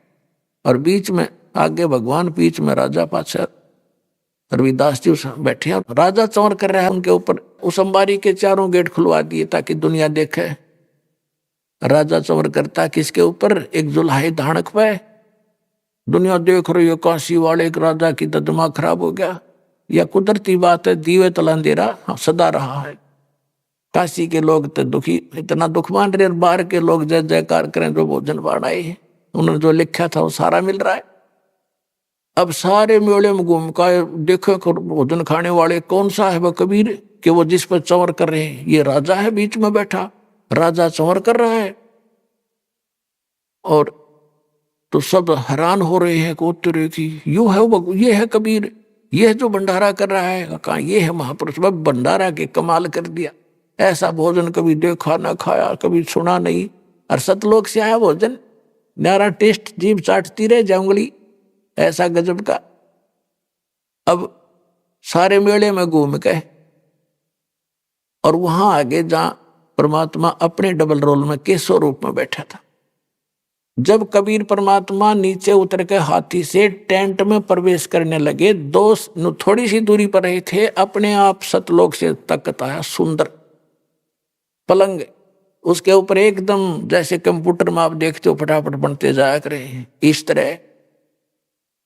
और बीच में आगे भगवान, बीच में राजा, पाछा रविदास जी बैठे हैं। राजा चंवर कर रहा है उनके ऊपर। उस अंबारी के चारों गेट खुलवा दिए ताकि दुनिया देखे। राजा चंवर करता किसके ऊपर? एक जुल्हाई धानक पे। दुनिया देख रही है, काशी वाले एक राजा की तो दिमाग खराब हो गया, या कुदरती बात है, दीवे तला अंधेरा सदा रहा है। काशी के लोग तो दुखी, इतना दुख मान रहे, बाहर के लोग जय जयकार करें, जो भोजन बाढ़ाए, उन्होंने जो लिखा था वो सारा मिल रहा है। अब सारे मेले में घूम कर देखो भोजन खाने वाले कौन सा है? वह कबीर, कि वो जिस पर चंवर कर रहे हैं, ये राजा है बीच में बैठा, राजा चंवर कर रहा है। और तो सब हैरान हो रहे हैं, कोतरे की यू है वो, ये है कबीर, ये है जो भंडारा कर रहा है। कहा ये है महापुरुष, वह भंडारा के कमाल कर दिया, ऐसा भोजन कभी देखा ना खाया, कभी सुना नहीं। और सतलोक से आया भोजन, न्यारा टेस्ट, जीभ चाटती रह जाऊंगली, ऐसा गजब का। अब सारे मेले में घूम गए, और वहां आगे जहां परमात्मा अपने डबल रोल में केशव रूप में बैठा था, जब कबीर परमात्मा नीचे उतर के हाथी से टेंट में प्रवेश करने लगे, थोड़ी सी दूरी पर रहे थे, अपने आप सतलोक से तकत आया सुंदर पलंग, उसके ऊपर एकदम जैसे कंप्यूटर में आप देखते हो फटाफट बनते जाया करे, इस तरह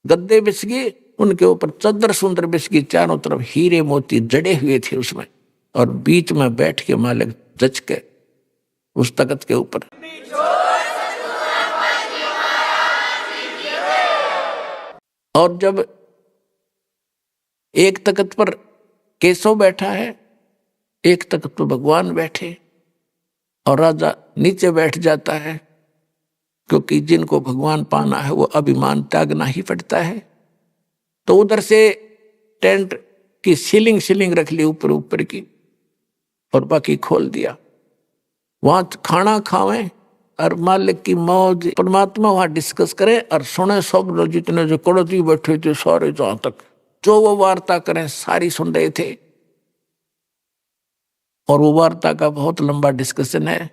गद्दे बिछ गए, उनके ऊपर चद्दर सुंदर बिछ गई, चारों तरफ हीरे मोती जड़े हुए थे उसमें, और बीच में बैठ के मालिक जच के उस तख्त के ऊपर। और जब एक तख्त पर केशव बैठा है, एक तख्त पर भगवान बैठे, और राजा नीचे बैठ जाता है, क्योंकि जिनको भगवान पाना है वो अभिमान त्यागना ही पड़ता है। तो उधर से टेंट की सीलिंग रख ली ऊपर ऊपर की, और बाकी खोल दिया। वहां खाना खावें और मालिक की मौज, परमात्मा वहां डिस्कस करे और सुने सब लोग, जितने जो कड़ोती बैठे थे सारे, जहां तक जो वो वार्ता करें सारी सुन रहे थे। और वो वार्ता का बहुत लंबा डिस्कशन है,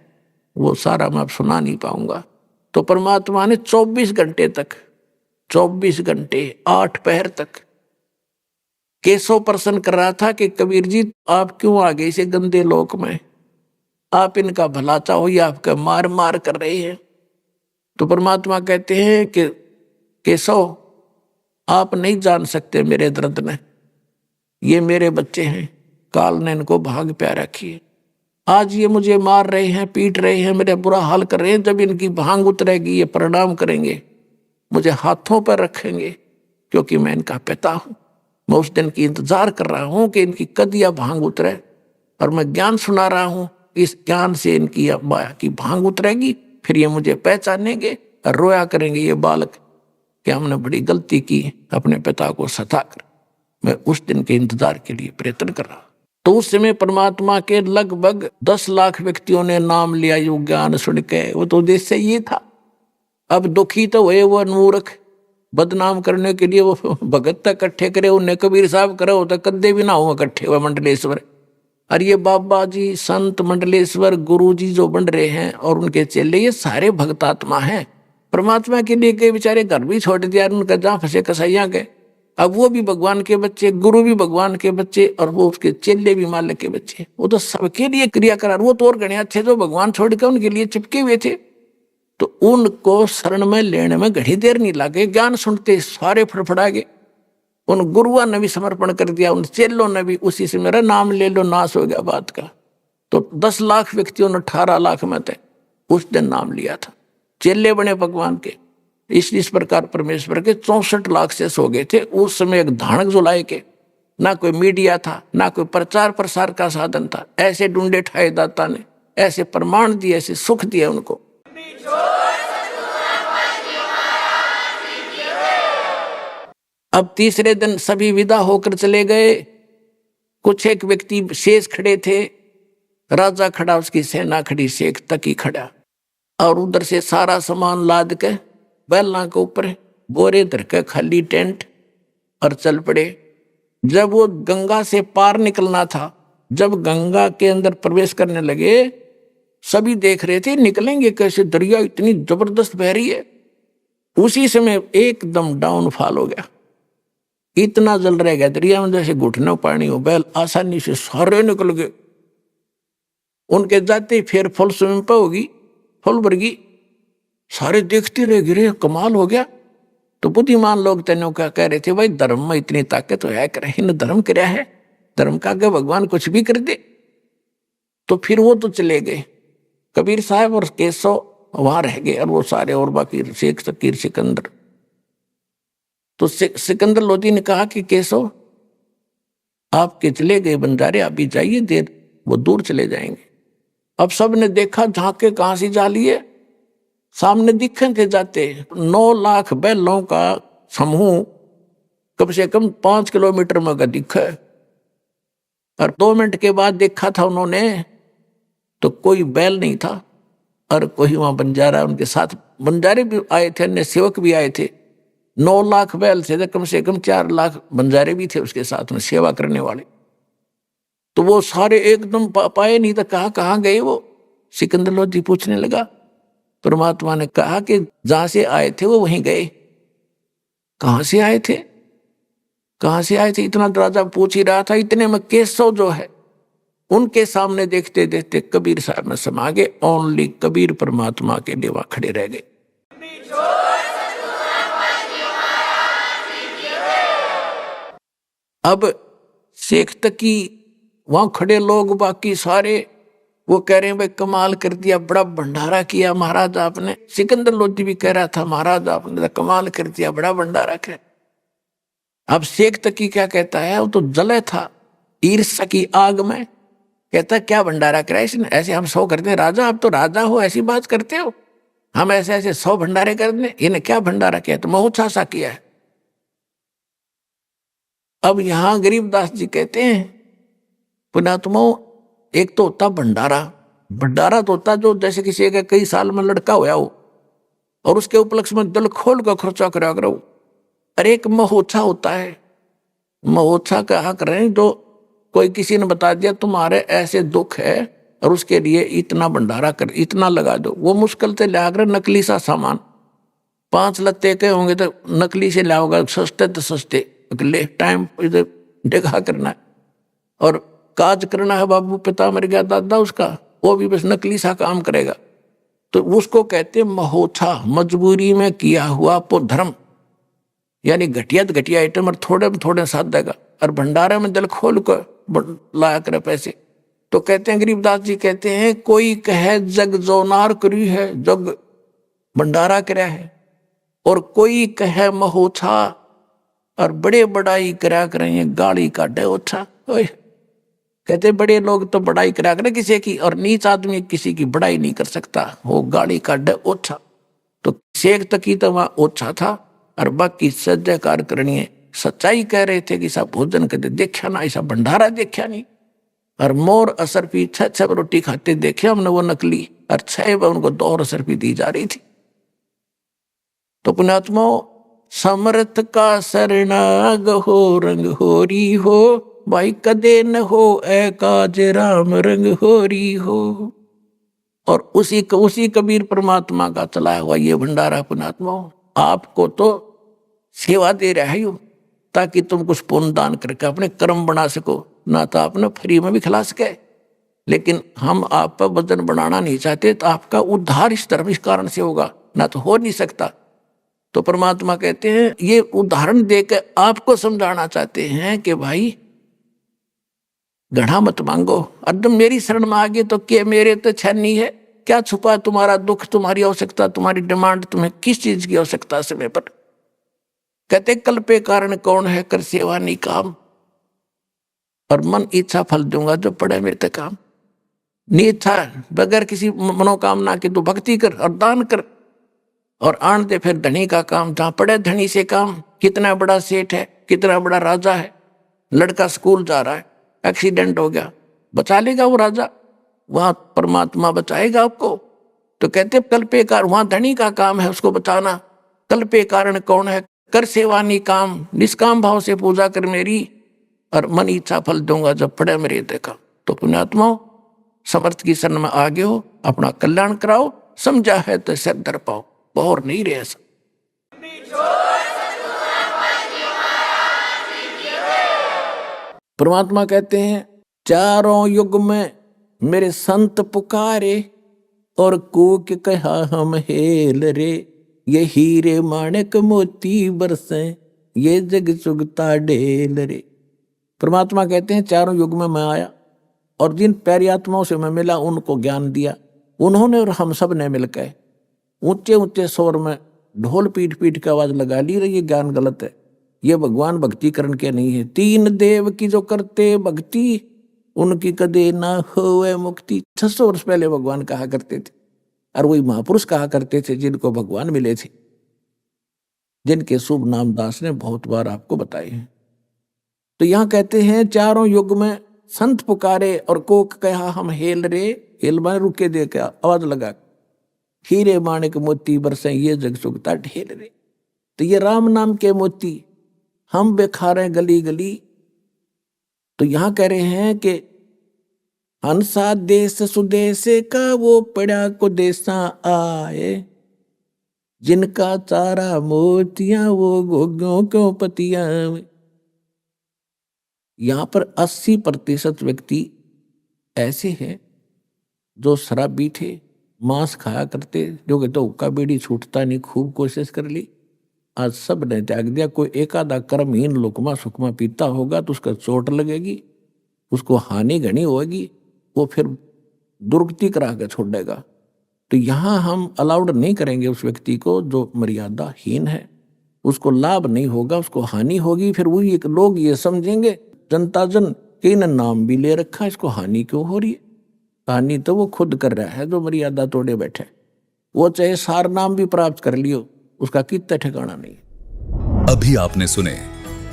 वो सारा मैं अब सुना नहीं पाऊंगा। तो परमात्मा ने 24 घंटे तक, 24 घंटे 8 पहर तक केशव प्रश्न कर रहा था कि कबीर जी आप क्यों आ गए इसे गंदे लोक में, आप इनका भला चाहो या आपका मार मार कर रहे हैं। तो परमात्मा कहते हैं कि केशव आप नहीं जान सकते मेरे दर्द में, ये मेरे बच्चे हैं, काल ने इनको भाग प्यारा किए। आज ये मुझे मार रहे हैं, पीट रहे हैं, मेरा बुरा हाल कर रहे हैं। जब इनकी भांग उतरेगी ये प्रणाम करेंगे, मुझे हाथों पर रखेंगे, क्योंकि मैं इनका पिता हूं। मैं उस दिन की इंतजार कर रहा हूं कि इनकी कदिया भांग उतरे, और मैं ज्ञान सुना रहा हूं। इस ज्ञान से इनकी माया की भांग उतरेगी, फिर ये मुझे पहचानेंगे और रोया करेंगे ये बालक कि हमने बड़ी गलती की अपने पिता को सताकर। मैं उस दिन के इंतजार के लिए प्रयत्न कर रहा। तो उस समय परमात्मा के लगभग 10 लाख व्यक्तियों ने नाम लिया यो ज्ञान सुन के। वो तो उद्देश्य ये था। अब दुखी तो हुए वो मूर्ख, बदनाम करने के लिए वो भगत तक इकट्ठे करे, उन्हें कबीर साहब करे होता कद्दे भी ना हो इकट्ठे हुए मंडलेश्वर। और ये बाबा जी, संत, मंडलेश्वर, गुरु जी जो बन रहे हैं और उनके चेले, ये सारे भक्तात्मा हैं। परमात्मा के लिए के बेचारे घर भी छोड़ दिया, उनका जहाँ फंसे कसाइयाँ गए। अब वो भी भगवान के बच्चे, गुरु भी भगवान के बच्चे, और वो उसके चेले भी मालिक के बच्चे। वो तो सबके लिए क्रिया करा। वो तो और गणे अच्छे जो भगवान छोड़ के उनके लिए चिपके हुए थे, तो उनको शरण में लेने में घड़ी देर नहीं लगे। ज्ञान सुनते सारे फड़फड़ा गए। उन गुरुओं ने भी समर्पण कर दिया, उन चेलों ने भी। उसी से मेरा नाम ले लो, नाश हो गया बात का। तो 10 लाख व्यक्तियों ने 18 लाख में थे उस दिन नाम लिया था, चेले बने भगवान के। इस प्रकार परमेश्वर के 64 लाख से सो गए थे उस समय। एक धानक जुलाए के, ना कोई मीडिया था, ना कोई प्रचार प्रसार का साधन था। ऐसे ढूंढे ठाए दाता ने, ऐसे प्रमाण दिए, ऐसे सुख दिए उनको। अब तीसरे दिन सभी विदा होकर चले गए। कुछ एक व्यक्ति शेष खड़े थे, राजा खड़ा, उसकी सेना खड़ी, शेख तकी खड़ा, और उधर से सारा सामान लाद के बैलों के ऊपर बोरे धर के खाली टेंट और चल पड़े। जब वो गंगा से पार निकलना था, जब गंगा के अंदर प्रवेश करने लगे, सभी देख रहे थे निकलेंगे कैसे, दरिया इतनी जबरदस्त बह रही है। उसी समय एकदम डाउनफॉल हो गया, इतना जल रह गया दरिया में जैसे घुटनों पानी हो। बैल आसानी से सारे निकल गए। उनके जाते फिर फुल स्विमिंग पे होगी, फुल भरगी, सारे देखते रह गिरे, कमाल हो गया। तो बुद्धिमान लोग तेनों क्या कह रहे थे, भाई धर्म में इतनी ताकत है, करे धर्म क्या है, धर्म का आगे भगवान कुछ भी कर दे। तो फिर वो तो चले गए, कबीर साहब और केशव वहां रह गए, और वो सारे और बाकी शेख, फकीर, सिकंदर। तो सिकंदर लोधी ने कहा कि केशव आपके चले गए बंजारे, आप भी जाइए, देर वो दूर चले जाएंगे। अब सब ने देखा, झांके कहां से जा लिए, सामने दिखे थे जाते 9 लाख बैलों का समूह कम से कम 5 किलोमीटर में का दिखा। और 2 मिनट के बाद देखा था उन्होंने, तो कोई बैल नहीं था, और कोई वहां बंजारा उनके साथ, बंजारे भी आए थे, अन्य सेवक भी आए थे। 9 लाख बैल थे, कम से कम 4 लाख बंजारे भी थे उसके साथ में सेवा करने वाले। तो वो सारे एकदम पाए नहीं, तो कहाँ गए वो। सिकंदर लोधी पूछने लगा। परमात्मा ने कहा कि जहां से आए थे वो वहीं गए। कहां से आए थे, कहां से आए थे, इतना राजा पूछ ही रहा था। इतने में केशव जो है, उनके सामने देखते देखते कबीर साहब में समा गए। ओनली कबीर परमात्मा के लिए वहां खड़े रह गए। अब शेख तकी वहां खड़े लोग बाकी सारे वो कह रहे हैं, भाई कमाल कर दिया, बड़ा भंडारा किया महाराज आपने। सिकंदर लोधी भी कह रहा था, महाराज आपने कमाल कर दिया, बड़ा भंडारा किया। अब शेख तकी क्या कहता है, वो तो जले था ईर्ष्या की आग में, कहता क्या भंडारा कराया इसने, ऐसे हम 100 करते हैं, राजा आप तो राजा हो ऐसी बात करते हो, हम ऐसे ऐसे 100 भंडारे कर दें, इन्हें क्या भंडारा किया, तो महोत्साव सा किया है। अब यहां गरीबदास जी कहते हैं पुण्यात्मा, एक तो होता भंडारा, भंडारा तो होता जो जैसे किसी का कई साल में लड़का होया हो और उसके उपलक्ष्य में दिल खोल कर खर्चा करा करो। अरे एक महोत्सव होता है, महोत्सव कहा करें जो कोई किसी ने बता दिया तुम्हारे ऐसे दुख है और उसके लिए इतना भंडारा कर, इतना लगा दो, वो मुश्किल से लिया कर नकली सा सामान, 5 लत्ते के होंगे तो नकली से लाओगा, सस्ते तो सस्ते, ले टाइम इधर देखा करना है और काज करना है, बाबू पिता मर गया दादा उसका, वो भी बस नकली सा काम करेगा, तो उसको कहते महोत्सव, मजबूरी में किया हुआ पो धर्म, यानी घटिया तो घटिया आइटम और थोड़े में थोड़े साथ देगा, और भंडारे में दिल खोल कर लाया करे पैसे। तो कहते हैं गरीबदास जी कहते हैं कोई कहे जग जोनार करी है, जग भंडारा करया है, और कोई कहे महोत्सव और बड़े बड़ाई करा करें, गाली काटे ओछा। कहते बड़े लोग तो बड़ाई करा करें किसी की, और नीच आदमी किसी की बड़ाई नहीं कर सकता, वो गाली काटे ओछा। तो शेख तकी तो वहां ओछा था और बाकी सज्जकार करनी है, सच्चाई कह रहे थे कि सब भोजन कदे देखा ना, ऐसा भंडारा देखा नहीं, और मोर असर पी 6 रोटी खाते देखे हमने वो नकली, और 6 उनको 2 असर पी दी जा रही थी। तो पुण्यात्मा समर्थ का शरणाग हो रंग होरी हो, भाई कदे न हो ए काज राम रंग होरी हो। और उसी कबीर परमात्मा का चलाया हुआ ये भंडारा पुण्यात्मा आपको तो सेवा दे रहा है, ताकि तुम कुछ पुण्य दान करके अपने कर्म बना सको, ना तो आपने फ्री में भी खिला सके, लेकिन हम आप पर वजन बनाना नहीं चाहते, तो आपका उद्धार इस धर्म इस कारण से होगा, ना तो हो नहीं सकता। तो परमात्मा कहते हैं ये उदाहरण देकर आपको समझाना चाहते हैं कि भाई घड़ा मत मांगो, अदम मेरी शरण में आ गए तो क्या मेरे तो छन्नी है, क्या छुपा तुम्हारा दुख, तुम्हारी आवश्यकता, तुम्हारी डिमांड, तुम्हें किस चीज की आवश्यकता समय पर। कहते कल्पे कारण कौन है कर सेवा नहीं काम, और मन इच्छा फल दूंगा जो पड़े मेरे तक काम। नी इच्छा बगैर किसी मनोकामना के तो भक्ति कर और दान कर, और आन दे फिर धनी का काम, जहां पड़े धनी से काम। कितना बड़ा सेठ है, कितना बड़ा राजा है, लड़का स्कूल जा रहा है, एक्सीडेंट हो गया, बचा लेगा वो राजा, वहां परमात्मा बचाएगा आपको। तो कहते कल्पे कारण, वहां धनी का काम है उसको बचाना, कल्पे कारण कौन है कर सेवा नहीं काम, निष्काम भाव से पूजा कर मेरी, और मन इच्छा फल दूंगा जब पड़े मेरे देखा। तो पुण्यात्मा समर्थ की शरण में आगे हो, अपना कल्याण कराओ, समझा है तो सिर धर पाओ, और नहीं रहे ऐसा। परमात्मा कहते हैं चारों युग में मेरे संत पुकारे, और कूक कहा हम हेल रे, ये हीरे माणिक मोती बरसे, ये जग चुगता ढेल रे। परमात्मा कहते हैं चारों युग में मैं आया, और जिन प्यारी आत्माओं से मैं मिला उनको ज्ञान दिया, उन्होंने और हम सब ने मिलकर ऊंचे ऊंचे स्वर में ढोल पीट पीट की आवाज लगा ली रही, ये ज्ञान गलत है, ये भगवान भक्ति करण के नहीं है। 3 देव की जो करते भक्ति, उनकी कदे ना होवे मुक्ति। 600 वर्ष पहले भगवान कहा करते थे, और वही महापुरुष कहा करते थे जिनको भगवान मिले थे, जिनके शुभ नाम दास ने बहुत बार आपको बताए हैं। तो यहां कहते हैं चारों युग में संत पुकारे, और कोक कहा हम हेल रे, हेल माने रुके दे के आवाज लगा, हीरे माणिक मोती बरसे, ये जग चुगता ढेल रे। तो ये राम नाम के मोती हम बेखारे गली गली। तो यहां कह रहे हैं कि हंसा देश सुदेश का वो पड़ा को देसा आए, जिनका चारा मोतियां वो घोग्यों क्यों पतियां। यहां पर 80% व्यक्ति ऐसे हैं जो शराबी थे, मांस खाया करते, जो कहते तो हुक्का बीड़ी छूटता नहीं, खूब कोशिश कर ली, आज सब ने त्याग दिया। कोई एक आधा कर्महीन लुकमा सुकमा पीता होगा तो उसका चोट लगेगी, उसको हानि घनी होगी, वो फिर दुर्गति करा के छोड़ देगा। तो यहाँ हम अलाउड नहीं करेंगे उस व्यक्ति को जो मर्यादाहीन है, उसको लाभ नहीं होगा, उसको हानि होगी। फिर वही लोग ये समझेंगे, जनता जन कि इन्हें नाम भी ले रखा, इसको हानि क्यों हो रही है? हानि तो वो खुद कर रहा है जो मर्यादा तोड़े बैठे। वो चाहे सार नाम भी प्राप्त कर लियो, उसका कितना ठिकाना नहीं। अभी आपने सुने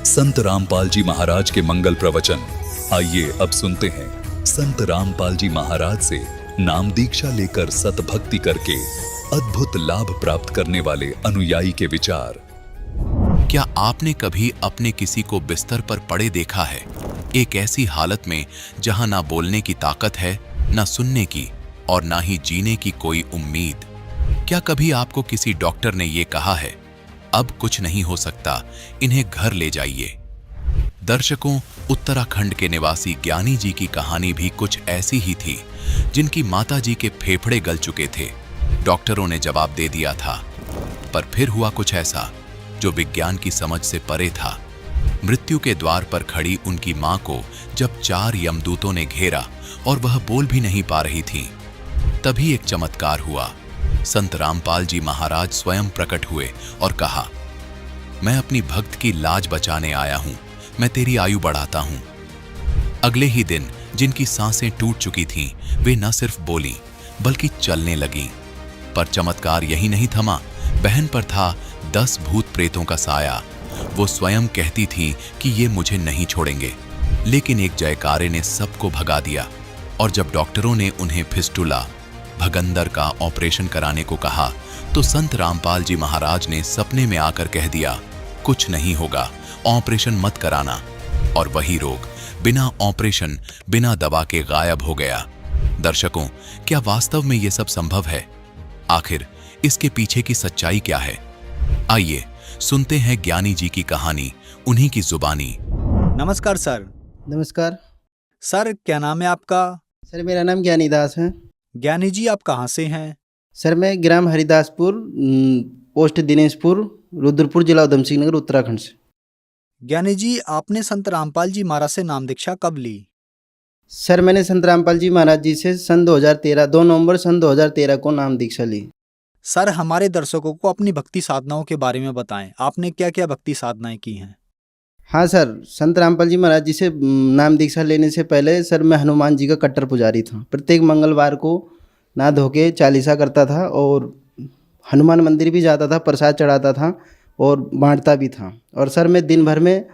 संत रामपाल जी महाराज के मंगल प्रवचन। आइए अब सुनते हैं संत रामपाल जी महाराज से नाम दीक्षा लेकर सतभक्ति करके अद्भुत लाभ प्राप्त करने वाले अनुयायी के विचार। क्या आपने कभी अपने किसी को बिस्तर पर पड़े देखा है, एक ऐसी हालत में जहां ना बोलने की ताकत है, ना सुनने की और ना ही जीने की कोई उम्मीद? क्या कभी आपको किसी डॉक्टर ने यह कहा है, अब कुछ नहीं हो सकता, इन्हें घर ले जाइए? दर्शकों, उत्तराखंड के निवासी ज्ञानी जी की कहानी भी कुछ ऐसी ही थी, जिनकी माता जी के फेफड़े गल चुके थे। डॉक्टरों ने जवाब दे दिया था, पर फिर हुआ कुछ ऐसा जो विज्ञान की समझ से परे था। मृत्यु के द्वार पर खड़ी उनकी मां को जब 4 यमदूतों ने घेरा और वह बोल भी नहीं पा रही थी, तभी एक चमत्कार हुआ। संत रामपाल जी महाराज स्वयं प्रकट हुए और कहा, मैं अपनी भक्त की लाज बचाने आया हूं, मैं तेरी आयु बढ़ाता हूं। अगले ही दिन जिनकी सांसें टूट चुकी थीं, वे न सिर्फ बोली बल्कि चलने लगीं। पर चमत्कार यही नहीं थमा, बहन पर था 10 भूत प्रेतों का साया। वो स्वयं कहती थी कि ये मुझे नहीं छोड़ेंगे, लेकिन एक जयकारे ने सबको भगा दिया। और जब डॉक्टरों ने उन्हें फिस्टुला, भगंदर का ऑपरेशन कराने को कहा, तो संत रामपाल जी महाराज ने सपने में आकर कह दिया, कुछ नहीं होगा, ऑपरेशन मत कराना। और वही रोग बिना ऑपरेशन, बिना दवा के गायब हो गया। दर्शकों, क्या वास्तव में ये सब संभव है? आखिर इसके पीछे की सच्चाई क्या है? आइए सुनते हैं ज्ञानी जी की कहानी, उन्हीं की जुबानी। नमस्कार सर। नमस्कार सर, क्या नाम है आपका? सर, मेरा नाम ज्ञानी दास है। ज्ञानी जी, आप कहाँ से हैं? सर, मैं ग्राम हरिदासपुर, पोस्ट दिनेशपुर, रुद्रपुर, जिला उधम सिंह नगर, उत्तराखंड से। ज्ञानी जी, आपने संत रामपाल जी महाराज से नाम दीक्षा कब ली? सर, मैंने संत रामपाल जी महाराज जी से सन 2013 2 नवंबर सन 2013 को नाम दीक्षा ली। सर, हमारे दर्शकों को अपनी भक्ति साधनाओं के बारे में बताएं। आपने क्या क्या भक्ति साधनाएं की हैं? हाँ सर, संत रामपाल जी महाराज जी से नाम दीक्षा लेने से पहले सर मैं हनुमान जी का कट्टर पुजारी था। प्रत्येक मंगलवार को नहा धो के चालीसा करता था और हनुमान मंदिर भी जाता था, प्रसाद चढ़ाता था और बांटता भी था। और सर मैं दिन भर में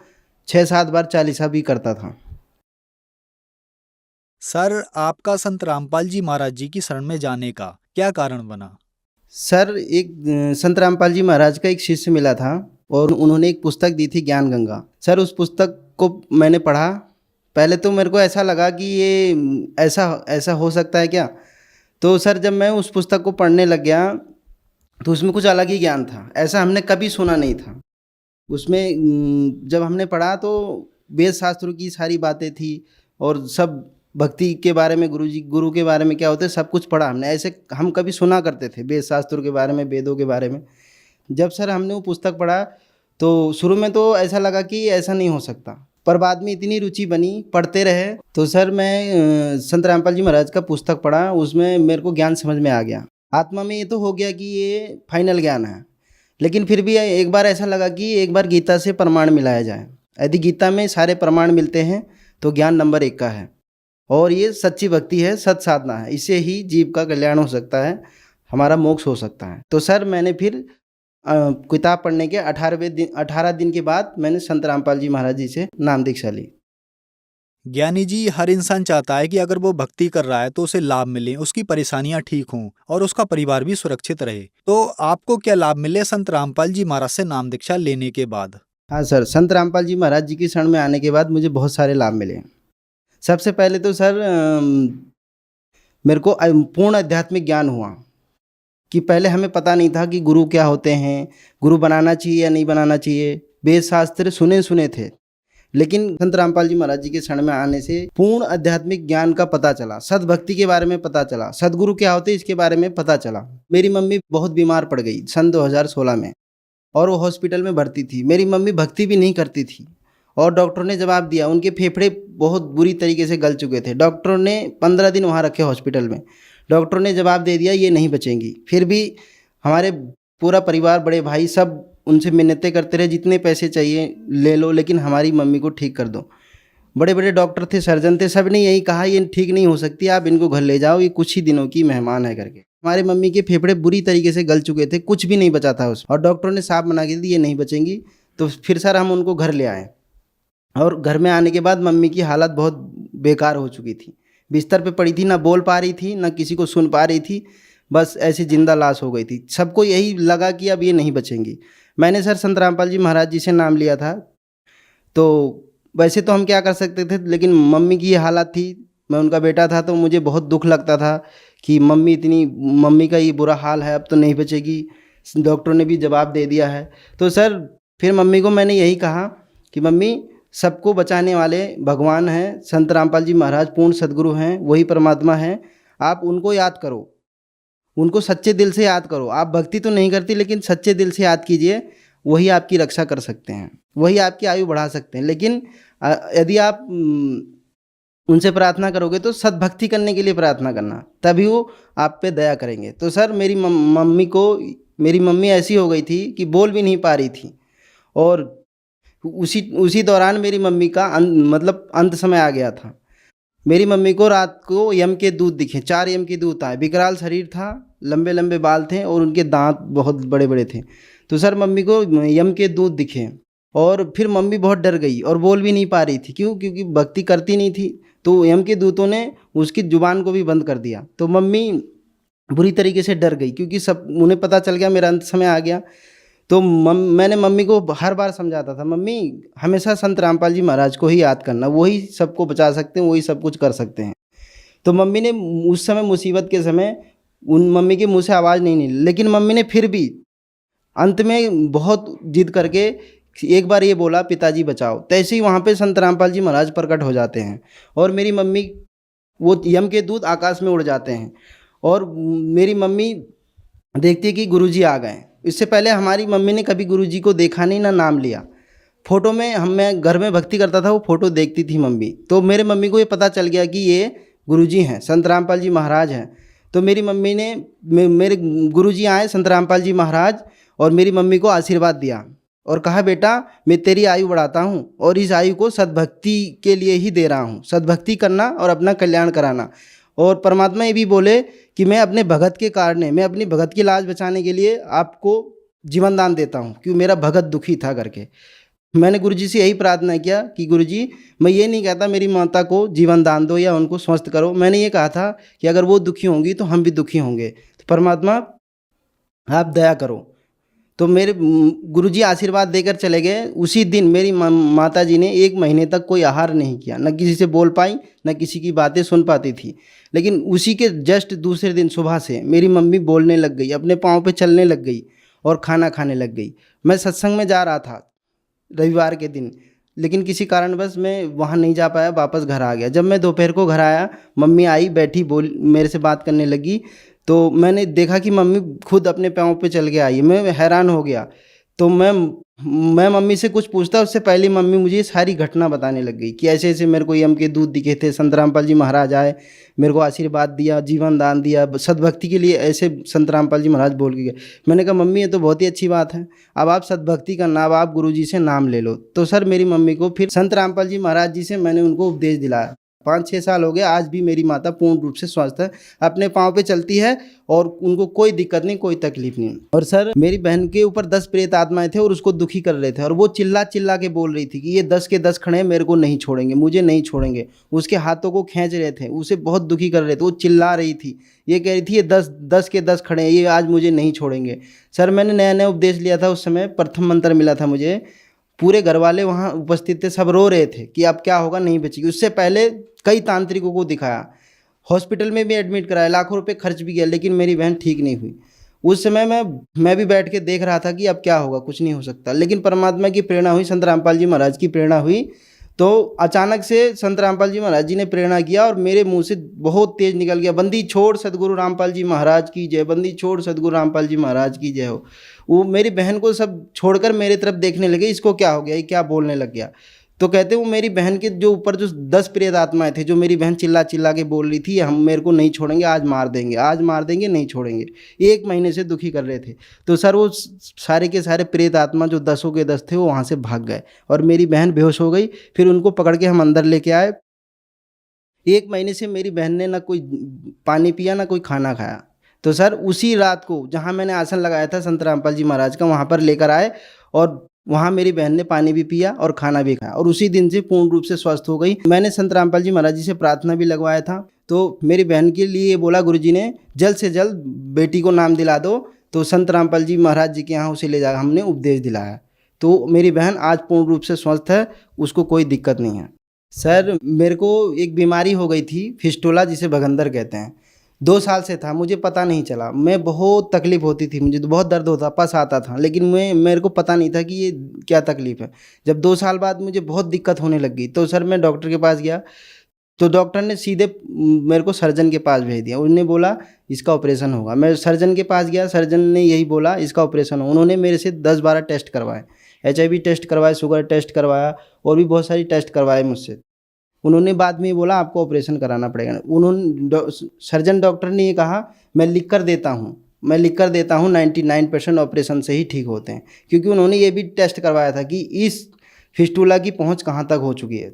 6-7 बार चालीसा भी करता था। सर, आपका संत रामपाल जी महाराज जी की शरण में जाने का क्या कारण बना? सर, एक संत रामपाल जी महाराज का एक शिष्य मिला था और उन्होंने एक पुस्तक दी थी, ज्ञान गंगा। सर, उस पुस्तक को मैंने पढ़ा। पहले तो मेरे को ऐसा लगा कि ये ऐसा हो सकता है क्या। तो सर, जब मैं उस पुस्तक को पढ़ने लग गया तो उसमें कुछ अलग ही ज्ञान था, ऐसा हमने कभी सुना नहीं था। उसमें जब हमने पढ़ा तो वेद शास्त्रों की सारी बातें थी और सब भक्ति के बारे में, गुरु के बारे में क्या होते सब कुछ पढ़ा हमने। ऐसे हम कभी सुना करते थे वेद शास्त्रों के बारे में, वेदों के बारे में। जब सर हमने वो पुस्तक पढ़ा तो शुरू में तो ऐसा लगा कि ऐसा नहीं हो सकता, पर बाद में इतनी रुचि बनी, पढ़ते रहे। तो सर मैं संत रामपाल जी महाराज का पुस्तक पढ़ा, उसमें मेरे को ज्ञान समझ में आ गया। आत्मा में ये तो हो गया कि ये फाइनल ज्ञान है, लेकिन फिर भी एक बार ऐसा लगा कि एक बार गीता से प्रमाण मिलाया जाए। यदि गीता में सारे प्रमाण मिलते हैं तो ज्ञान नंबर 1 का है और ये सच्ची भक्ति है, सत साधना है। इससे ही जीव का कल्याण हो सकता है, हमारा मोक्ष हो सकता है। तो सर मैंने फिर किताब पढ़ने के 18 दिन के बाद मैंने संत रामपाल जी महाराज जी से नाम दीक्षा ली। ज्ञानी जी, हर इंसान चाहता है कि अगर वो भक्ति कर रहा है तो उसे लाभ मिले, उसकी परेशानियां ठीक हों और उसका परिवार भी सुरक्षित रहे। तो आपको क्या लाभ मिले संत रामपाल जी महाराज से नाम दीक्षा लेने के बाद? हाँ सर, संत रामपाल जी महाराज जी की शरण में आने के बाद मुझे बहुत सारे लाभ मिले। सबसे पहले तो सर मेरे को पूर्ण आध्यात्मिक ज्ञान हुआ कि पहले हमें पता नहीं था कि गुरु क्या होते हैं, गुरु बनाना चाहिए या नहीं बनाना चाहिए। वेद शास्त्र सुने थे, लेकिन संत रामपाल जी महाराज जी के शरण में आने से पूर्ण आध्यात्मिक ज्ञान का पता चला, सद्भक्ति के बारे में पता चला, सदगुरु क्या होते इसके बारे में पता चला। मेरी मम्मी बहुत बीमार पड़ गई सन 2016 में और वो हॉस्पिटल में भर्ती थी। मेरी मम्मी भक्ति भी नहीं करती थी और डॉक्टर ने जवाब दिया, उनके फेफड़े बहुत बुरी तरीके से गल चुके थे। डॉक्टर ने 15 दिन वहाँ रखे हॉस्पिटल में। डॉक्टर ने जवाब दे दिया ये नहीं बचेंगी। फिर भी हमारे पूरा परिवार, बड़े भाई सब उनसे मिन्नतें करते रहे, जितने पैसे चाहिए ले लो, लेकिन हमारी मम्मी को ठीक कर दो। बड़े बड़े डॉक्टर थे, सर्जन थे, सब ने यही कहा ये ठीक नहीं हो सकती, आप इनको घर ले जाओ, ये कुछ ही दिनों की मेहमान है करके। हमारी मम्मी के फेफड़े बुरी तरीके से गल चुके थे, कुछ भी नहीं बचा था उस, और डॉक्टरों ने साफ मना की थी ये नहीं बचेंगी। तो फिर सर हम उनको घर ले आए, और घर में आने के बाद मम्मी की हालत बहुत बेकार हो चुकी थी, बिस्तर पे पड़ी थी, ना बोल पा रही थी, ना किसी को सुन पा रही थी, बस ऐसी जिंदा लाश हो गई थी। सबको यही लगा कि अब ये नहीं बचेंगी। मैंने सर संत रामपाल जी महाराज जी से नाम लिया था। तो वैसे तो हम क्या कर सकते थे, लेकिन मम्मी की ये हालत थी, मैं उनका बेटा था, तो मुझे बहुत दुख लगता था कि मम्मी का ये बुरा हाल है, अब तो नहीं बचेगी, डॉक्टरों ने भी जवाब दे दिया है। तो सर फिर मम्मी को मैंने यही कहा कि मम्मी, सबको बचाने वाले भगवान हैं, संत रामपाल जी महाराज पूर्ण सद्गुरु हैं, वही परमात्मा हैं, आप उनको याद करो, उनको सच्चे दिल से याद करो। आप भक्ति तो नहीं करती, लेकिन सच्चे दिल से याद कीजिए, वही आपकी रक्षा कर सकते हैं, वही आपकी आयु बढ़ा सकते हैं। लेकिन यदि आप उनसे प्रार्थना करोगे तो सद्भक्ति करने के लिए प्रार्थना करना, तभी वो आप पे दया करेंगे। तो सर मेरी मम्मी ऐसी हो गई थी कि बोल भी नहीं पा रही थी, और उसी दौरान मेरी मम्मी का मतलब अंत समय आ गया था। मेरी मम्मी को रात को यम के दूत दिखे, 4 यम के दूत आए, विकराल शरीर था, लंबे लंबे बाल थे और उनके दांत बहुत बड़े बड़े थे। तो सर मम्मी को यम के दूत दिखे, और फिर मम्मी बहुत डर गई और बोल भी नहीं पा रही थी। क्यों? क्योंकि भक्ति करती नहीं थी। तो यम के दूतों ने उसकी जुबान को भी बंद कर दिया। तो मम्मी बुरी तरीके से डर गई, क्योंकि सब उन्हें पता चल गया मेरा अंत समय आ गया। तो मैंने मम्मी को हर बार समझाता था, मम्मी हमेशा संत रामपाल जी महाराज को ही याद करना, वही सबको बचा सकते हैं, वही सब कुछ कर सकते हैं। तो मम्मी ने उस समय मुसीबत के समय मम्मी के मुंह से आवाज़ नहीं निकली, लेकिन मम्मी ने फिर भी अंत में बहुत जिद करके एक बार ये बोला, पिताजी बचाओ। तैसे ही वहाँ पे संत रामपाल जी महाराज प्रकट हो जाते हैं, और मेरी मम्मी, वो यम के दूत आकाश में उड़ जाते हैं, और मेरी मम्मी देखती है कि गुरुजी आ गए। इससे पहले हमारी मम्मी ने कभी गुरुजी को देखा नहीं, ना नाम लिया। फ़ोटो में मैं घर में भक्ति करता था, वो फ़ोटो देखती थी मम्मी। तो मेरे मम्मी को ये पता चल गया कि ये गुरुजी हैं, संत रामपाल जी महाराज हैं। तो मेरी मम्मी ने मेरे गुरुजी आए संत रामपाल जी महाराज, और मेरी मम्मी को आशीर्वाद दिया और कहा, बेटा मैं तेरी आयु बढ़ाता हूँ, और इस आयु को सद्भक्ति के लिए ही दे रहा हूँ, सद्भक्ति करना और अपना कल्याण कराना। और परमात्मा ये भी बोले कि मैं अपने भगत के कारण, मैं अपनी भगत की लाज बचाने के लिए आपको जीवन दान देता हूँ, क्योंकि मेरा भगत दुखी था करके। मैंने गुरुजी से यही प्रार्थना किया कि गुरुजी, मैं ये नहीं कहता मेरी माता को जीवन दान दो या उनको स्वस्थ करो, मैंने ये कहा था कि अगर वो दुखी होंगी तो हम भी दुखी होंगे, तो परमात्मा आप दया करो। तो मेरे गुरुजी आशीर्वाद देकर चले गए। उसी दिन मेरी माता जी ने 1 महीने तक कोई आहार नहीं किया, न किसी से बोल पाई, न किसी की बातें सुन पाती थी। लेकिन उसी के जस्ट दूसरे दिन सुबह से मेरी मम्मी बोलने लग गई, अपने पाँव पे चलने लग गई और खाना खाने लग गई। मैं सत्संग में जा रहा था रविवार के दिन, लेकिन किसी कारणवश मैं वहाँ नहीं जा पाया, वापस घर आ गया। जब मैं दोपहर को घर आया, मम्मी आई, बैठी, मेरे से बात करने लगी। तो मैंने देखा कि मम्मी खुद अपने पाँव पे चल के आई। मैं हैरान हो गया। तो मैं मम्मी से कुछ पूछता, उससे पहले मम्मी मुझे सारी घटना बताने लग गई कि ऐसे ऐसे मेरे को यम के दूत दिखे थे, संत रामपाल जी महाराज आए, मेरे को आशीर्वाद दिया, जीवन दान दिया, सद्भक्ति के लिए ऐसे संत रामपाल जी महाराज बोल के गए। मैंने कहा मम्मी ये तो बहुत ही अच्छी बात है, अब आप सद्भक्ति करना, अब आप गुरुजी से नाम ले लो। तो सर मेरी मम्मी को फिर संत रामपाल जी महाराज जी से मैंने उनको उपदेश दिलाया। 5-6 साल हो गए, आज भी मेरी माता पूर्ण रूप से स्वस्थ है, अपने पाँव पे चलती है और उनको कोई दिक्कत नहीं, कोई तकलीफ नहीं। और सर मेरी बहन के ऊपर 10 प्रेत आत्माएं थे और उसको दुखी कर रहे थे, और वो चिल्ला चिल्ला के बोल रही थी कि ये 10 के 10 खड़े हैं, मेरे को नहीं छोड़ेंगे, मुझे नहीं छोड़ेंगे। उसके हाथों को खींच रहे थे, उसे बहुत दुखी कर रहे थे, वो चिल्ला रही थी, ये कह रही थी ये 10 के 10 खड़े हैं, ये आज मुझे नहीं छोड़ेंगे। सर मैंने नया नया उपदेश लिया था, उस समय प्रथम मंत्र मिला था मुझे। पूरे घर वाले वहाँ उपस्थित थे, सब रो रहे थे कि अब क्या होगा, नहीं बचेगी। उससे पहले कई तांत्रिकों को दिखाया, हॉस्पिटल में भी एडमिट कराया, लाखों रुपए खर्च भी किया, लेकिन मेरी बहन ठीक नहीं हुई। उस समय मैं भी बैठ के देख रहा था कि अब क्या होगा, कुछ नहीं हो सकता। लेकिन परमात्मा की प्रेरणा हुई, संत रामपाल जी महाराज की प्रेरणा हुई। तो अचानक से संत रामपाल जी महाराज जी ने प्रेरणा किया और मेरे मुंह से बहुत तेज निकल गया, बंदी छोड़ सदगुरु रामपाल जी महाराज की जय, बंदी छोड़ सदगुरु रामपाल जी महाराज की जय हो। वो मेरी बहन को सब छोड़कर मेरे तरफ देखने लगे, इसको क्या हो गया, ये क्या बोलने लग गया। तो कहते वो मेरी बहन के जो ऊपर जो 10 प्रेत आत्माएं थे, जो मेरी बहन चिल्ला चिल्ला के बोल रही थी हम मेरे को नहीं छोड़ेंगे, आज मार देंगे, आज मार देंगे, नहीं छोड़ेंगे, 1 महीने से दुखी कर रहे थे। तो सर वो सारे के सारे प्रेत आत्मा जो 10 के 10 थे वो वहाँ से भाग गए और मेरी बहन बेहोश हो गई। फिर उनको पकड़ के हम अंदर लेके आए। 1 महीने से मेरी बहन ने ना कोई पानी पिया ना कोई खाना खाया। तो सर उसी रात को जहाँ मैंने आसन लगाया था संत रामपाल जी महाराज का, वहाँ पर लेकर आए और वहाँ मेरी बहन ने पानी भी पिया और खाना भी खाया और उसी दिन से पूर्ण रूप से स्वस्थ हो गई। मैंने संत रामपाल जी महाराज जी से प्रार्थना भी लगवाया था। तो मेरी बहन के लिए बोला गुरुजी ने जल्द से जल्द बेटी को नाम दिला दो। तो संत रामपाल जी महाराज जी के यहाँ उसे ले जा हमने उपदेश दिलाया। तो मेरी बहन आज पूर्ण रूप से स्वस्थ है, उसको कोई दिक्कत नहीं है। सर मेरे को एक बीमारी हो गई थी फिस्टुला, जिसे भगंदर कहते हैं। 2 साल से था, मुझे पता नहीं चला। मैं बहुत तकलीफ होती थी, मुझे तो बहुत दर्द होता, पस आता था, लेकिन मेरे को पता नहीं था कि ये क्या तकलीफ़ है। जब 2 साल बाद मुझे बहुत दिक्कत होने लग गई तो सर मैं डॉक्टर के पास गया। तो डॉक्टर ने सीधे मेरे को सर्जन के पास भेज दिया। उन्होंने बोला इसका ऑपरेशन होगा। मैं सर्जन के पास गया, सर्जन ने यही बोला इसका ऑपरेशन हो। उन्होंने मेरे से 10-12 टेस्ट करवाए, HIV टेस्ट करवाए, शुगर टेस्ट करवाया और भी बहुत सारी टेस्ट करवाए मुझसे। उन्होंने बाद में बोला आपको ऑपरेशन कराना पड़ेगा। सर्जन डॉक्टर ने ये कहा मैं लिख कर देता हूँ 99% ऑपरेशन से ही ठीक होते हैं, क्योंकि उन्होंने ये भी टेस्ट करवाया था कि इस फिस्टुला की पहुंच कहाँ तक हो चुकी है।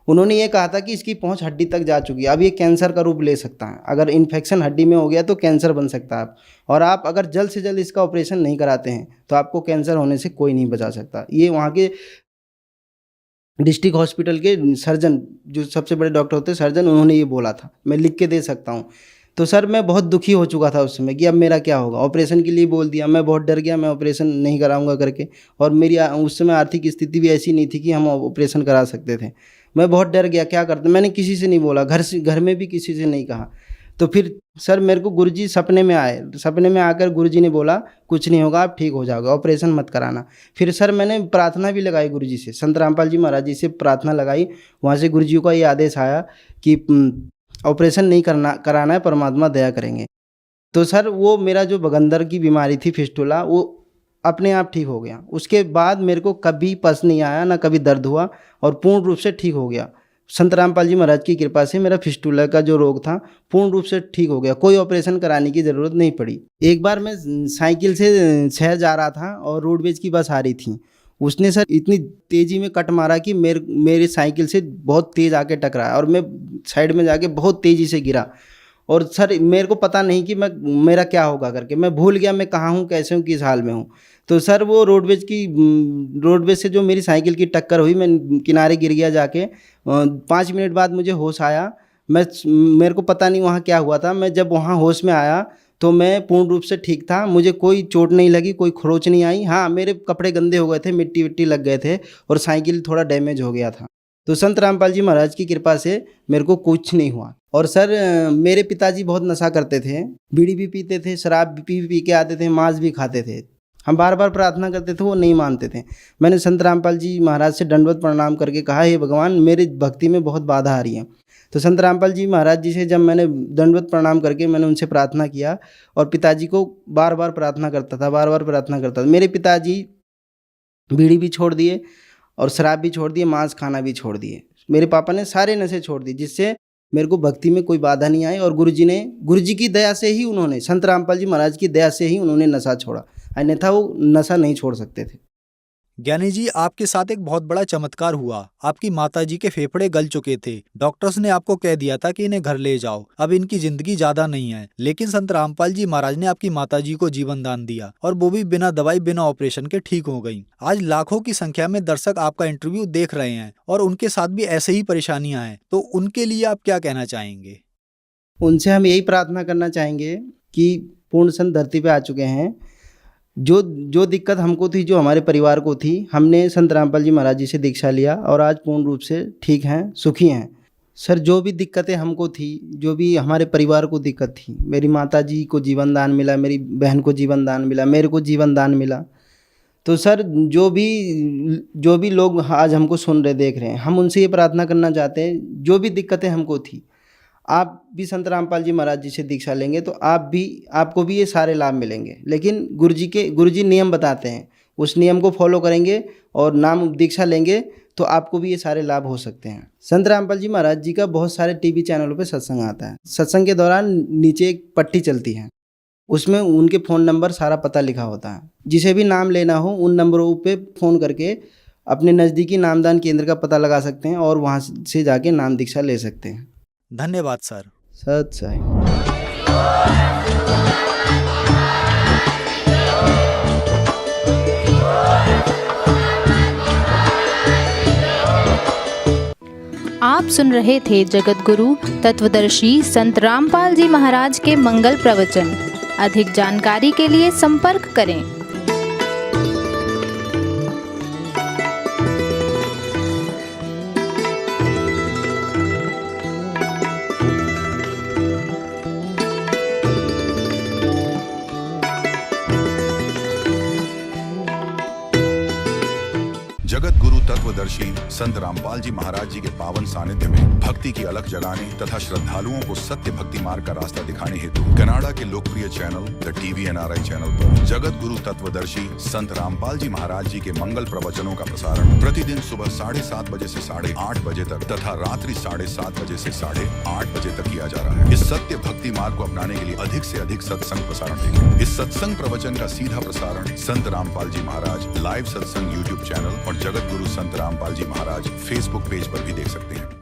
उन्होंने ये कहा था कि इसकी पहुंच हड्डी तक जा चुकी है, अब ये कैंसर का रूप ले सकता है। अगर इन्फेक्शन हड्डी में हो गया तो कैंसर बन सकता है और आप अगर जल्द से जल्द इसका ऑपरेशन नहीं कराते हैं तो आपको कैंसर होने से कोई नहीं बचा सकता। ये वहाँ के डिस्ट्रिक्ट हॉस्पिटल के सर्जन, जो सबसे बड़े डॉक्टर होते हैं सर्जन, उन्होंने ये बोला था। मैं लिख के दे सकता हूँ। तो सर मैं बहुत दुखी हो चुका था उस समय कि अब मेरा क्या होगा। ऑपरेशन के लिए बोल दिया, मैं बहुत डर गया, मैं ऑपरेशन नहीं कराऊंगा करके। और मेरी उस समय आर्थिक स्थिति भी ऐसी नहीं थी कि हम ऑपरेशन करा सकते थे। मैं बहुत डर गया, क्या करते, मैंने किसी से नहीं बोला, घर में भी किसी से नहीं कहा। तो फिर सर मेरे को गुरुजी सपने में आए। सपने में आकर गुरुजी ने बोला कुछ नहीं होगा, आप ठीक हो जाओगे, ऑपरेशन मत कराना। फिर सर मैंने प्रार्थना भी लगाई गुरुजी से, संत रामपाल जी महाराज जी से प्रार्थना लगाई। वहाँ से गुरुजी का ये आदेश आया कि ऑपरेशन नहीं कराना है, परमात्मा दया करेंगे। तो सर वो मेरा जो भगंदर की बीमारी थी फिस्टुला, वो अपने आप ठीक हो गया। उसके बाद मेरे को कभी पस नहीं आया, ना कभी दर्द हुआ और पूर्ण रूप से ठीक हो गया। संत रामपाल जी महाराज की कृपा से मेरा फिस्टुला का जो रोग था पूर्ण रूप से ठीक हो गया, कोई ऑपरेशन कराने की ज़रूरत नहीं पड़ी। एक बार मैं साइकिल से शहर जा रहा था और रोडवेज की बस आ रही थी। उसने सर इतनी तेज़ी में कट मारा कि मेरे साइकिल से बहुत तेज़ आके टकराया और मैं साइड में जाके बहुत तेज़ी से गिरा। और सर मेरे को पता नहीं कि मेरा क्या होगा करके, मैं भूल गया मैं कहाँ हूँ, कैसे हूँ, किस हाल में हूँ। तो सर वो रोडवेज से जो मेरी साइकिल की टक्कर हुई, मैं किनारे गिर गया जाके। 5 मिनट बाद मुझे होश आया। मेरे को पता नहीं वहाँ क्या हुआ था। मैं जब वहाँ होश में आया तो मैं पूर्ण रूप से ठीक था, मुझे कोई चोट नहीं लगी, कोई खरोच नहीं आई। हाँ, मेरे कपड़े गंदे हो गए थे, मिट्टी विट्टी लग गए थे और साइकिल थोड़ा डैमेज हो गया था। तो संत रामपाल जी महाराज की कृपा से मेरे को कुछ नहीं हुआ। और सर मेरे पिताजी बहुत नशा करते थे, बीड़ी भी पीते थे, शराब भी पी के आते थे, मांस भी खाते थे। हम बार बार प्रार्थना करते थे, वो नहीं मानते थे। मैंने संत रामपाल जी महाराज से दंडवत प्रणाम करके कहा हे भगवान, मेरी भक्ति में बहुत बाधा आ रही है। तो संत रामपाल जी महाराज जी से जब मैंने दंडवत प्रणाम करके मैंने उनसे प्रार्थना किया और पिताजी को बार बार प्रार्थना करता था। मेरे पिताजी बीड़ी भी छोड़ दिए और शराब भी छोड़ दिए, मांस खाना भी छोड़ दिए। मेरे पापा ने सारे नशे छोड़ दिए, जिससे मेरे को भक्ति में कोई बाधा नहीं आई। और गुरुजी की दया से ही उन्होंने, संत रामपाल जी महाराज की दया से ही उन्होंने नशा छोड़ा, अन्यथा वो नशा नहीं छोड़ सकते थे। ज्ञानी जी, आपके साथ एक बहुत बड़ा चमत्कार हुआ। आपकी माताजी के फेफड़े गल चुके थे। डॉक्टर्स ने आपको कह दिया था कि इन्हें घर ले जाओ, अब इनकी जिंदगी ज्यादा नहीं है। लेकिन संत रामपाल जी महाराज ने आपकी माताजी को जीवन दान दिया और वो भी बिना दवाई बिना ऑपरेशन के ठीक हो गई। आज लाखों की संख्या में दर्शक आपका इंटरव्यू देख रहे हैं और उनके साथ भी ऐसे ही परेशानियां हैं, तो उनके लिए आप क्या कहना चाहेंगे? उनसे हम यही प्रार्थना करना चाहेंगे कि पूर्ण संत धरती पे आ चुके हैं। जो दिक्कत हमको थी, जो हमारे परिवार को थी, हमने संत रामपाल जी महाराज जी से दीक्षा लिया और आज पूर्ण रूप से ठीक हैं, सुखी हैं। सर जो भी दिक्कतें हमको थी, जो भी हमारे परिवार को दिक्कत थी, मेरी माता जी को जीवन दान मिला, मेरी बहन को जीवन दान मिला, मेरे को जीवन दान मिला। तो सर जो भी लोग आज हमको सुन रहे, देख रहे हैं, हम उनसे ये प्रार्थना करना चाहते हैं, जो भी दिक्कतें हमको थी, आप भी संत रामपाल जी महाराज जी से दीक्षा लेंगे तो आपको भी ये सारे लाभ मिलेंगे। लेकिन गुरुजी नियम बताते हैं, उस नियम को फॉलो करेंगे और नाम दीक्षा लेंगे तो आपको भी ये सारे लाभ हो सकते हैं। संत रामपाल जी महाराज जी का बहुत सारे टीवी चैनलों पे सत्संग आता है। सत्संग के दौरान नीचे एक पट्टी चलती है, उसमें उनके फ़ोन नंबर सारा पता लिखा होता है। जिसे भी नाम लेना हो उन नंबरों पे फ़ोन करके अपने नज़दीकी नामदान केंद्र का पता लगा सकते हैं और वहाँ से जाके नाम दीक्षा ले सकते हैं। धन्यवाद सर। सत साई। आप सुन रहे थे जगत गुरु तत्वदर्शी संत रामपाल जी महाराज के मंगल प्रवचन। अधिक जानकारी के लिए संपर्क करें। जगत गुरु तत्वदर्शी संत रामपाल जी महाराज जी के पावन सानिध्य में भक्ति की अलख जगाने तथा श्रद्धालुओं को सत्य भक्ति मार्ग का रास्ता दिखाने हेतु कनाडा के लोकप्रिय channel the TV NRI channel पर जगत गुरु तत्वदर्शी संत रामपाल जी महाराज जी के मंगल प्रवचनों का प्रसारण प्रतिदिन सुबह 7:30 बजे से 8:30 बजे तक तथा रात्रि 7:30 बजे से 8:30 बजे तक किया जा रहा है। इस सत्य भक्ति मार्ग को अपनाने के लिए अधिक से अधिक सत्संग प्रसारण देखें। इस सत्संग प्रवचन का सीधा प्रसारण संत रामपाल जी महाराज लाइव सत्संग YouTube चैनल और जगत गुरु संत रामपाल जी महाराज फेसबुक पेज पर भी देख सकते हैं।